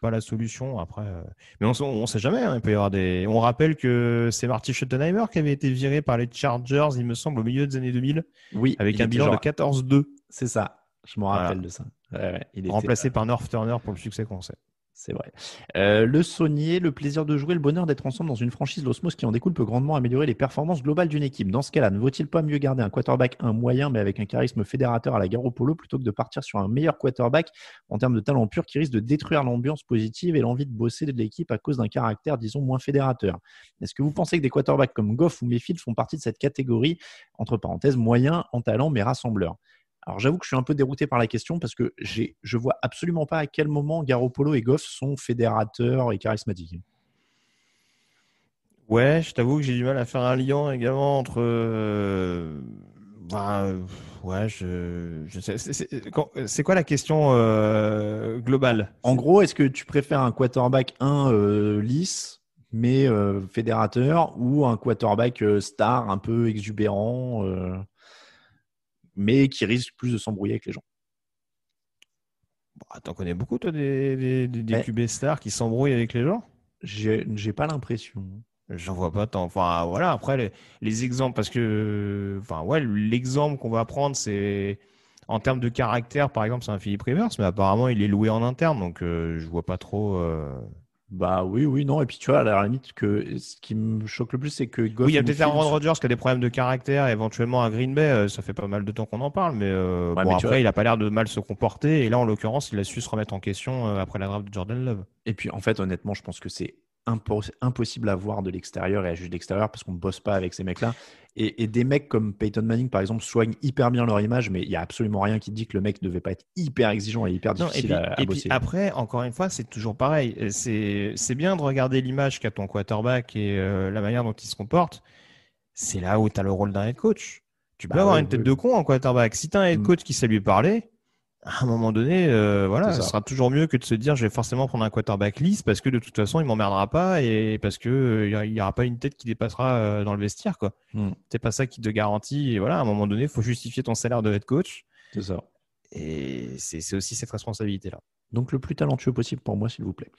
Speaker 4: la solution. Après, mais on sait jamais. Il peut y avoir des. On rappelle que c'est Marty Schottenheimer qui avait été viré par les Chargers, il me semble, au milieu des années 2000.
Speaker 3: Oui,
Speaker 4: avec un bilan de 14-2.
Speaker 3: C'est ça. Je me rappelle de ça. Ouais,
Speaker 4: remplacé par North Turner pour le succès qu'on sait.
Speaker 3: C'est vrai. Le saunier, le plaisir de jouer, le bonheur d'être ensemble dans une franchise, l'osmose qui en découle peut grandement améliorer les performances globales d'une équipe. Dans ce cas-là, ne vaut-il pas mieux garder un quarterback moyen mais avec un charisme fédérateur à la Garoppolo plutôt que de partir sur un meilleur quarterback en termes de talent pur qui risque de détruire l'ambiance positive et l'envie de bosser de l'équipe à cause d'un caractère, disons, moins fédérateur? Est-ce que vous pensez que des quarterbacks comme Goff ou Mayfield font partie de cette catégorie, entre parenthèses, moyen en talent mais rassembleur? Alors, j'avoue que je suis un peu dérouté par la question parce que je vois absolument pas à quel moment Garoppolo et Goff sont fédérateurs et charismatiques.
Speaker 4: Ouais, je t'avoue que j'ai du mal à faire un lien également entre. Je sais. C'est quoi la question globale?
Speaker 3: En gros, est-ce que tu préfères un quarterback lisse mais fédérateur ou un quarterback star un peu exubérant mais qui risque plus de s'embrouiller avec les gens?
Speaker 4: T'en connais beaucoup, toi, des QB stars qui s'embrouillent avec les gens?
Speaker 3: J'ai pas l'impression.
Speaker 4: J'en vois pas tant. Enfin, voilà, après, les exemples, parce que l'exemple qu'on va prendre, c'est en termes de caractère, par exemple, c'est un Philip Rivers, mais apparemment, il est loué en interne, donc je vois pas trop.
Speaker 3: Bah oui, non. Et puis tu vois, à la limite, ce qui me choque le plus, c'est que Goff.
Speaker 4: Oui, il y a peut-être Aaron Rodgers qui a des problèmes de caractère, éventuellement à Green Bay. Ça fait pas mal de temps qu'on en parle, mais après, il a pas l'air de mal se comporter. Et là, en l'occurrence, il a su se remettre en question après la draft de Jordan Love.
Speaker 3: Et puis, en fait, honnêtement, je pense que c'est impossible à voir de l'extérieur et à juger de l'extérieur parce qu'on ne bosse pas avec ces mecs-là. Et des mecs comme Peyton Manning, par exemple, soignent hyper bien leur image, mais il n'y a absolument rien qui dit que le mec ne devait pas être hyper exigeant et hyper difficile à bosser.
Speaker 4: Puis après, encore une fois, c'est toujours pareil. C'est bien de regarder l'image qu'a ton quarterback et la manière dont il se comporte. C'est là où tu as le rôle d'un head coach. Tu peux avoir une tête de con en quarterback. Si tu as un head coach qui sait lui parler, à un moment donné, ce sera toujours mieux que de se dire je vais forcément prendre un quarterback lisse parce que de toute façon il m'emmerdera pas et parce que il y aura pas une tête qui dépassera dans le vestiaire quoi. C'est pas ça qui te garantit. Et voilà, à un moment donné, il faut justifier ton salaire de head coach.
Speaker 3: C'est ça.
Speaker 4: Et c'est aussi cette responsabilité là.
Speaker 3: Donc le plus talentueux possible pour moi, s'il vous plaît.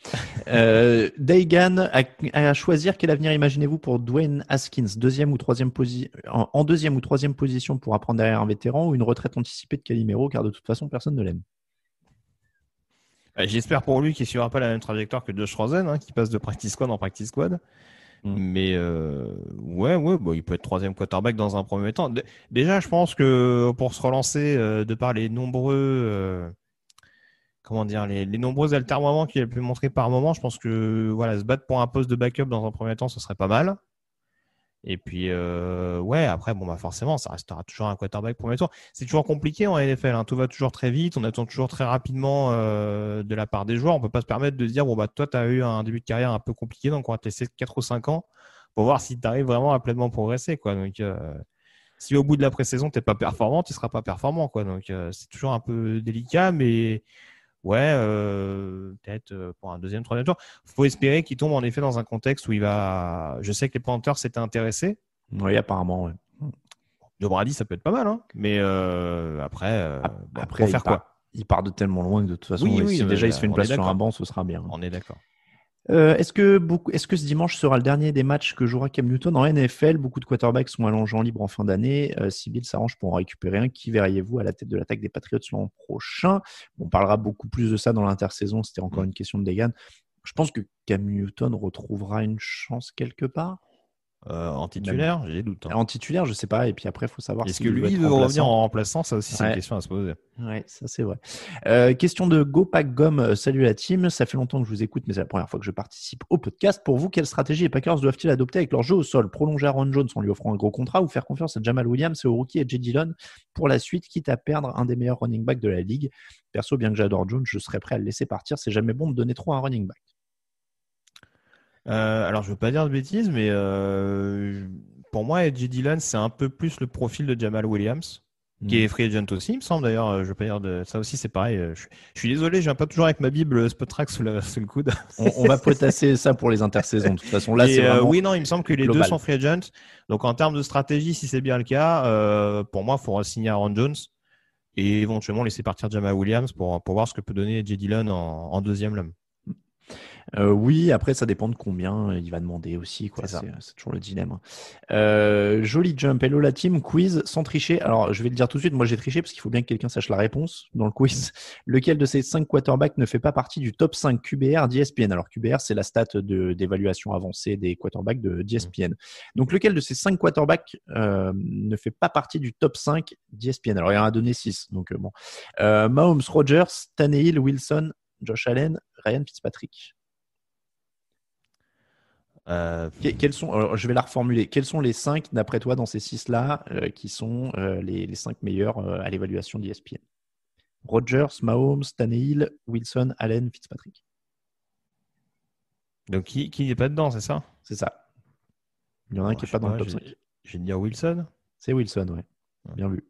Speaker 3: Daigan, à choisir quel avenir imaginez-vous pour Dwayne Haskins, en deuxième ou troisième position pour apprendre derrière un vétéran ou une retraite anticipée de Calimero, car de toute façon personne ne l'aime.
Speaker 4: J'espère pour lui qu'il ne suivra pas la même trajectoire que Josh Rosen, qui passe de practice squad en practice squad. Mais il peut être troisième quarterback dans un premier temps. Déjà, je pense que pour se relancer, de par les nombreux les nombreux altermoiements qu'il a pu montrer par moment, je pense que se battre pour un poste de backup dans un premier temps, ce serait pas mal. Et puis après forcément ça restera toujours un quarterback premier tour. C'est toujours compliqué en NFL, tout va toujours très vite, on attend toujours très rapidement de la part des joueurs. On peut pas se permettre de se dire toi tu as eu un début de carrière un peu compliqué, donc on va te laisser 4 ou 5 ans pour voir si tu arrives vraiment à pleinement progresser quoi. Donc si au bout de la pré-saison t'es pas performant, tu seras pas performant quoi. Donc c'est toujours un peu délicat, mais peut-être pour un deuxième, troisième tour. Il faut espérer qu'il tombe en effet dans un contexte où il va. Je sais que les Panthers s'étaient intéressés.
Speaker 3: Oui, apparemment, oui.
Speaker 4: Joe Brady, ça peut être pas mal, mais après,
Speaker 3: pour faire quoi ? Il part de tellement loin que de toute façon, si déjà il se fait une place sur un banc, ce sera bien.
Speaker 4: On est d'accord.
Speaker 3: Est-ce que ce dimanche sera le dernier des matchs que jouera Cam Newton en NFL ? Beaucoup de quarterbacks sont allongeants libres en fin d'année. Si Bill s'arrange pour en récupérer un, qui verriez-vous à la tête de l'attaque des Patriots l'an prochain ? On parlera beaucoup plus de ça dans l'intersaison. C'était encore une question de Degan. Je pense que Cam Newton retrouvera une chance quelque part.
Speaker 4: En titulaire, j'ai des doutes.
Speaker 3: En titulaire, je sais pas. Et puis après, il faut savoir
Speaker 4: est-ce que lui veut revenir en remplaçant. Ça aussi, c'est une question à se poser.
Speaker 3: Oui, ça c'est vrai. Question de GoPackGom. Salut la team. Ça fait longtemps que je vous écoute, mais c'est la première fois que je participe au podcast. Pour vous, quelle stratégie les Packers doivent-ils adopter avec leur jeu au sol ? Prolonger Aaron Jones en lui offrant un gros contrat ou faire confiance à Jamal Williams et au rookie et J. Dillon pour la suite, quitte à perdre un des meilleurs running backs de la ligue ? Perso, bien que j'adore Jones, je serais prêt à le laisser partir. C'est jamais bon de donner trop à un running back.
Speaker 4: Alors, je veux pas dire de bêtises, mais pour moi, J. Dillon, c'est un peu plus le profil de Jamal Williams, qui est free agent aussi, il me semble d'ailleurs. Je veux pas dire de ça aussi, c'est pareil. Je suis désolé, je viens pas toujours avec ma Bible Spotrac sous le coude.
Speaker 3: On va potasser ça pour les intersaisons. De toute façon, là, c'est
Speaker 4: oui, non, il me semble que les deux sont free agent. Donc, en termes de stratégie, si c'est bien le cas, pour moi, il faudra signer Aaron Jones et éventuellement laisser partir Jamal Williams pour voir ce que peut donner J. Dillon en deuxième lame.
Speaker 3: Oui, après ça dépend de combien il va demander aussi, quoi. C'est toujours le dilemme. Joli jump, hello la team, quiz sans tricher. Alors je vais le dire tout de suite, moi j'ai triché parce qu'il faut bien que quelqu'un sache la réponse dans le quiz. Lequel de ces 5 quarterbacks ne fait pas partie du top 5 QBR d'ESPN ? Alors QBR c'est la stat d'évaluation avancée des quarterbacks d'ESPN. Donc lequel de ces 5 quarterbacks ne fait pas partie du top 5 d'ESPN ? Alors il y en a donné 6, donc bon. Mahomes, Rodgers, Tannehill, Wilson, Josh Allen, Ryan Fitzpatrick. Quels sont, alors, je vais la reformuler. Quels sont les 5, d'après toi, dans ces 6-là, qui sont les 5 meilleurs à l'évaluation d'ESPN ? Rodgers, Mahomes, Tannehill, Wilson, Allen, Fitzpatrick.
Speaker 4: Donc, qui n'est pas dedans, c'est ça ?
Speaker 3: C'est ça. Il y en a un qui n'est pas dans le top 5.
Speaker 4: Je vais dire Wilson.
Speaker 3: C'est Wilson, ouais. Bien vu.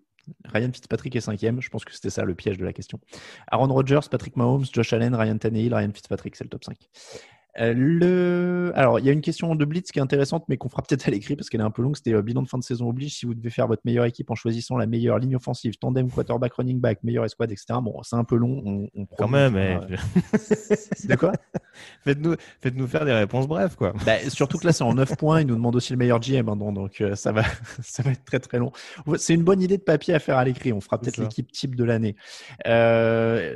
Speaker 3: Ryan Fitzpatrick est 5e. Je pense que c'était ça le piège de la question. Aaron Rodgers, Patrick Mahomes, Josh Allen, Ryan Tannehill, Ryan Fitzpatrick, c'est le top 5. Alors, il y a une question de Blitz qui est intéressante, mais qu'on fera peut-être à l'écrit parce qu'elle est un peu longue. C'était bilan de fin de saison oblige. Si vous devez faire votre meilleure équipe en choisissant la meilleure ligne offensive, tandem, quarterback, running back, meilleure escouade, etc. Bon, c'est un peu long.
Speaker 4: Quand même,
Speaker 3: De quoi ?
Speaker 4: Faites-nous faire des réponses brèves, quoi.
Speaker 3: Surtout que là, c'est en 9 points. Il nous demande aussi le meilleur GM, donc ça va être très très long. C'est une bonne idée de papier à faire à l'écrit. On fera peut-être l'équipe type de l'année.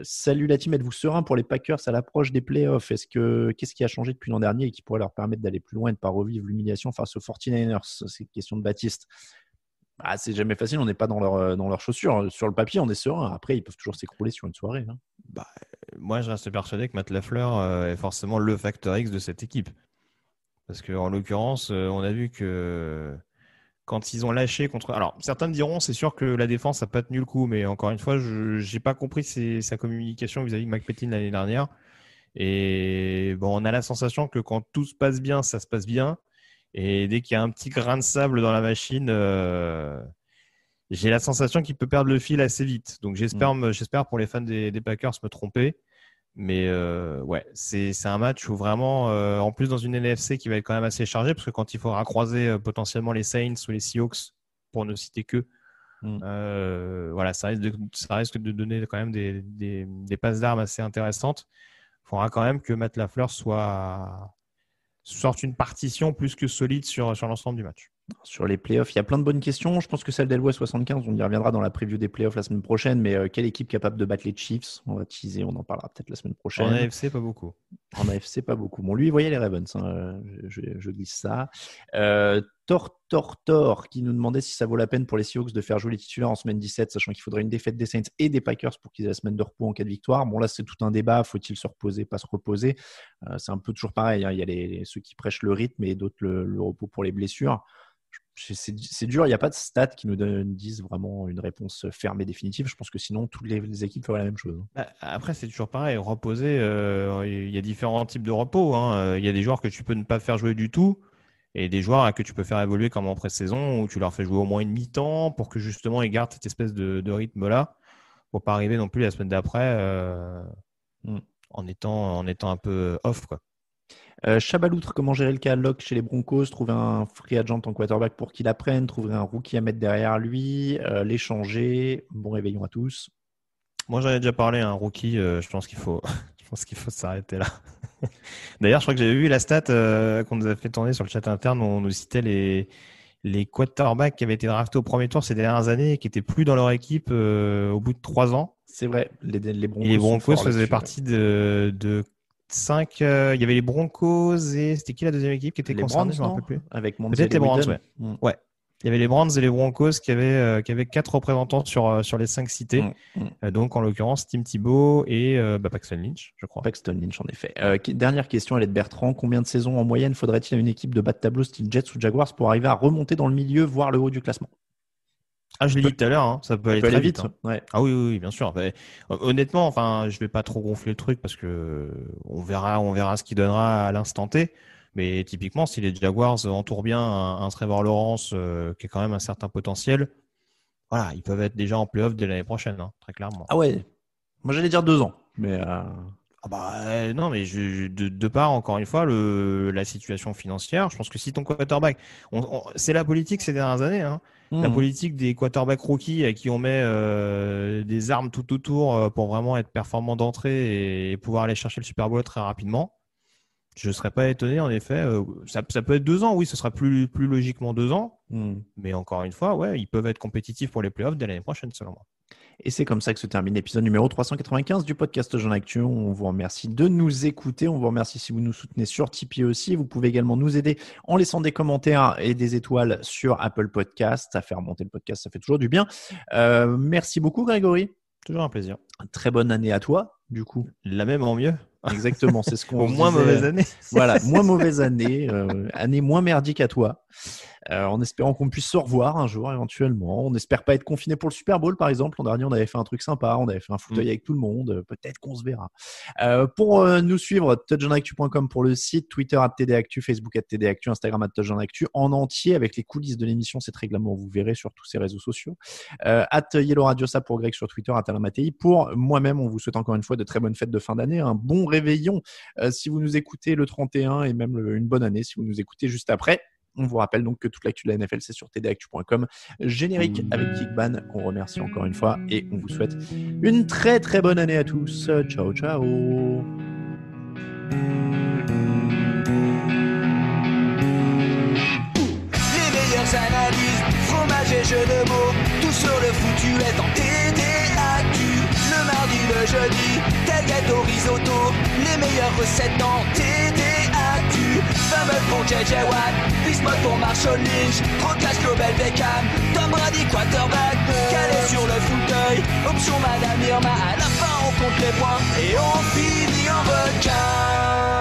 Speaker 3: Salut la team, êtes-vous serein pour les Packers à l'approche des playoffs ? Qu'est-ce qui a changé depuis l'an dernier et qui pourrait leur permettre d'aller plus loin et de ne pas revivre l'humiliation face aux 49ers ? C'est une question de Baptiste. C'est jamais facile, on n'est pas dans leurs chaussures. Sur le papier, on est serein. Après, ils peuvent toujours s'écrouler sur une soirée.
Speaker 4: Moi, je reste persuadé que Matt LaFleur est forcément le facteur X de cette équipe. Parce qu'en l'occurrence, on a vu que quand ils ont lâché contre... Alors, certains me diront, c'est sûr que la défense n'a pas tenu le coup, mais encore une fois, je n'ai pas compris sa communication vis-à-vis de McPetin l'année dernière. Et bon, on a la sensation que quand tout se passe bien, ça se passe bien. Et dès qu'il y a un petit grain de sable dans la machine, j'ai la sensation qu'il peut perdre le fil assez vite. Donc, j'espère pour les fans des Packers me tromper. Mais ouais, c'est un match où vraiment, en plus dans une NFC qui va être quand même assez chargée, parce que quand il faudra croiser potentiellement les Saints ou les Seahawks, pour ne citer que, voilà, ça risque de donner quand même des passes d'armes assez intéressantes. Il faudra quand même que Matt LaFleur sorte une partition plus que solide sur l'ensemble du match.
Speaker 3: Sur les playoffs, il y a plein de bonnes questions. Je pense que celle d'Elway 75, on y reviendra dans la preview des playoffs la semaine prochaine. Mais quelle équipe capable de battre les Chiefs? On va teaser, on en parlera peut-être la semaine prochaine.
Speaker 4: En AFC, pas beaucoup.
Speaker 3: En AFC, pas beaucoup. Bon, lui, il voyait les Ravens. Hein. Je glisse ça. Tor qui nous demandait si ça vaut la peine pour les Seahawks de faire jouer les titulaires en semaine 17, sachant qu'il faudrait une défaite des Saints et des Packers pour qu'ils aient la semaine de repos en cas de victoire. Bon, là, c'est tout un débat. Faut-il se reposer, pas se reposer? C'est un peu toujours pareil. Hein. Il y a ceux qui prêchent le rythme et d'autres le repos pour les blessures. C'est dur, il n'y a pas de stats qui nous disent vraiment une réponse ferme et définitive. Je pense que sinon, toutes les équipes feraient la même chose.
Speaker 4: Après, c'est toujours pareil. Reposer, il y a différents types de repos. Hein. Il y a des joueurs que tu peux ne pas faire jouer du tout et des joueurs que tu peux faire évoluer comme en pré-saison où tu leur fais jouer au moins une mi-temps pour que justement ils gardent cette espèce de rythme-là pour ne pas arriver non plus la semaine d'après en étant un peu off, quoi.
Speaker 3: Chabaloutre, comment gérer le cas Locke chez les Broncos? Trouver un free agent en quarterback pour qu'il apprenne, trouver un rookie à mettre derrière lui, l'échanger. Bon réveillon à tous.
Speaker 4: Moi, j'en ai déjà parlé, un rookie. Je pense qu'il faut s'arrêter là. D'ailleurs, je crois que j'avais vu la stat qu'on nous a fait tourner sur le chat interne où on nous citait les quarterbacks qui avaient été draftés au premier tour ces dernières années et qui n'étaient plus dans leur équipe au bout de 3 ans.
Speaker 3: C'est vrai, les Broncos.
Speaker 4: Et les Broncos faisaient partie de 5. Il y avait les Broncos et c'était qui la deuxième équipe qui était concernée? Je ne me rappelle plus.
Speaker 3: Avec Montes
Speaker 4: peut-être les Browns, ouais. Il y avait les Browns et les Broncos qui avaient 4 représentants sur les 5 cités. Donc, en l'occurrence, Tim Tebow et Paxton Lynch, je crois.
Speaker 3: Paxton Lynch, en effet. Dernière question, elle est de Bertrand. Combien de saisons en moyenne faudrait-il à une équipe de bas de tableau style Jets ou Jaguars pour arriver à remonter dans le milieu, voire le haut du classement?
Speaker 4: Je l'ai dit tout à l'heure, hein, ça peut aller très vite. Hein.
Speaker 3: Ouais.
Speaker 4: Ah oui, bien sûr. Honnêtement, enfin, je vais pas trop gonfler le truc parce que on verra ce qu'il donnera à l'instant T. Mais typiquement, si les Jaguars entourent bien un Trevor Lawrence qui a quand même un certain potentiel, voilà, ils peuvent être déjà en playoff dès l'année prochaine, hein, très clairement.
Speaker 3: Ah ouais. Moi, j'allais dire 2 ans, mais.
Speaker 4: Non, mais de part, encore une fois, la situation financière, je pense que si ton quarterback, c'est la politique ces dernières années, hein, la politique des quarterbacks rookies à qui on met des armes tout autour pour vraiment être performant d'entrée et pouvoir aller chercher le Super Bowl très rapidement. Je ne serais pas étonné, en effet. Ça peut être 2 ans, oui, ce sera plus logiquement 2 ans. Mais encore une fois, ouais, ils peuvent être compétitifs pour les playoffs dès l'année prochaine, selon moi.
Speaker 3: Et c'est comme ça que se termine l'épisode numéro 395 du podcast Jean Actu. On vous remercie de nous écouter. On vous remercie si vous nous soutenez sur Tipeee aussi. Vous pouvez également nous aider en laissant des commentaires et des étoiles sur Apple Podcast. Ça fait remonter le podcast, ça fait toujours du bien. Merci beaucoup, Grégory.
Speaker 4: Toujours un plaisir.
Speaker 3: Très bonne année à toi, du coup.
Speaker 4: La même en mieux.
Speaker 3: Exactement, c'est ce qu'on
Speaker 4: Au moins mauvaise année.
Speaker 3: Voilà, moins mauvaise année, année moins merdique à toi. En espérant qu'on puisse se revoir un jour éventuellement. On n'espère pas être confiné pour le Super Bowl, par exemple. L'an dernier, on avait fait un truc sympa, on avait fait un fauteuil avec tout le monde. Peut-être qu'on se verra. Pour nous suivre, touchdownactu.com pour le site, Twitter @tdactu, Facebook @tdactu, Instagram @touchdownactu en entier avec les coulisses de l'émission. C'est très glamour, vous verrez sur tous ces réseaux sociaux. @YellowRadioSa pour Greg sur Twitter, @AlainMattei. Pour moi-même, on vous souhaite encore une fois de très bonnes fêtes de fin d'année, un bon réveillon si vous nous écoutez le 31 et même une bonne année si vous nous écoutez juste après. On vous rappelle donc que toute l'actu de la NFL, c'est sur tdactu.com. Générique avec Kickban, qu'on remercie encore une fois. Et on vous souhaite une très très bonne année à tous. Ciao, ciao.
Speaker 7: Les meilleures analyses, fromage et jeux de mots. Tout sur le foutu est en TDAQ. Le mardi, le jeudi, tel gâteau risotto. Les meilleures recettes en TDAQ. Fumble pour JJ Watt, Bismuth pour Marshall Lynch, Proclash Global Beckham, Tom Brady quarterback, calé sur le fauteuil, option Madame Irma, à la fin on compte les points et on finit en requin.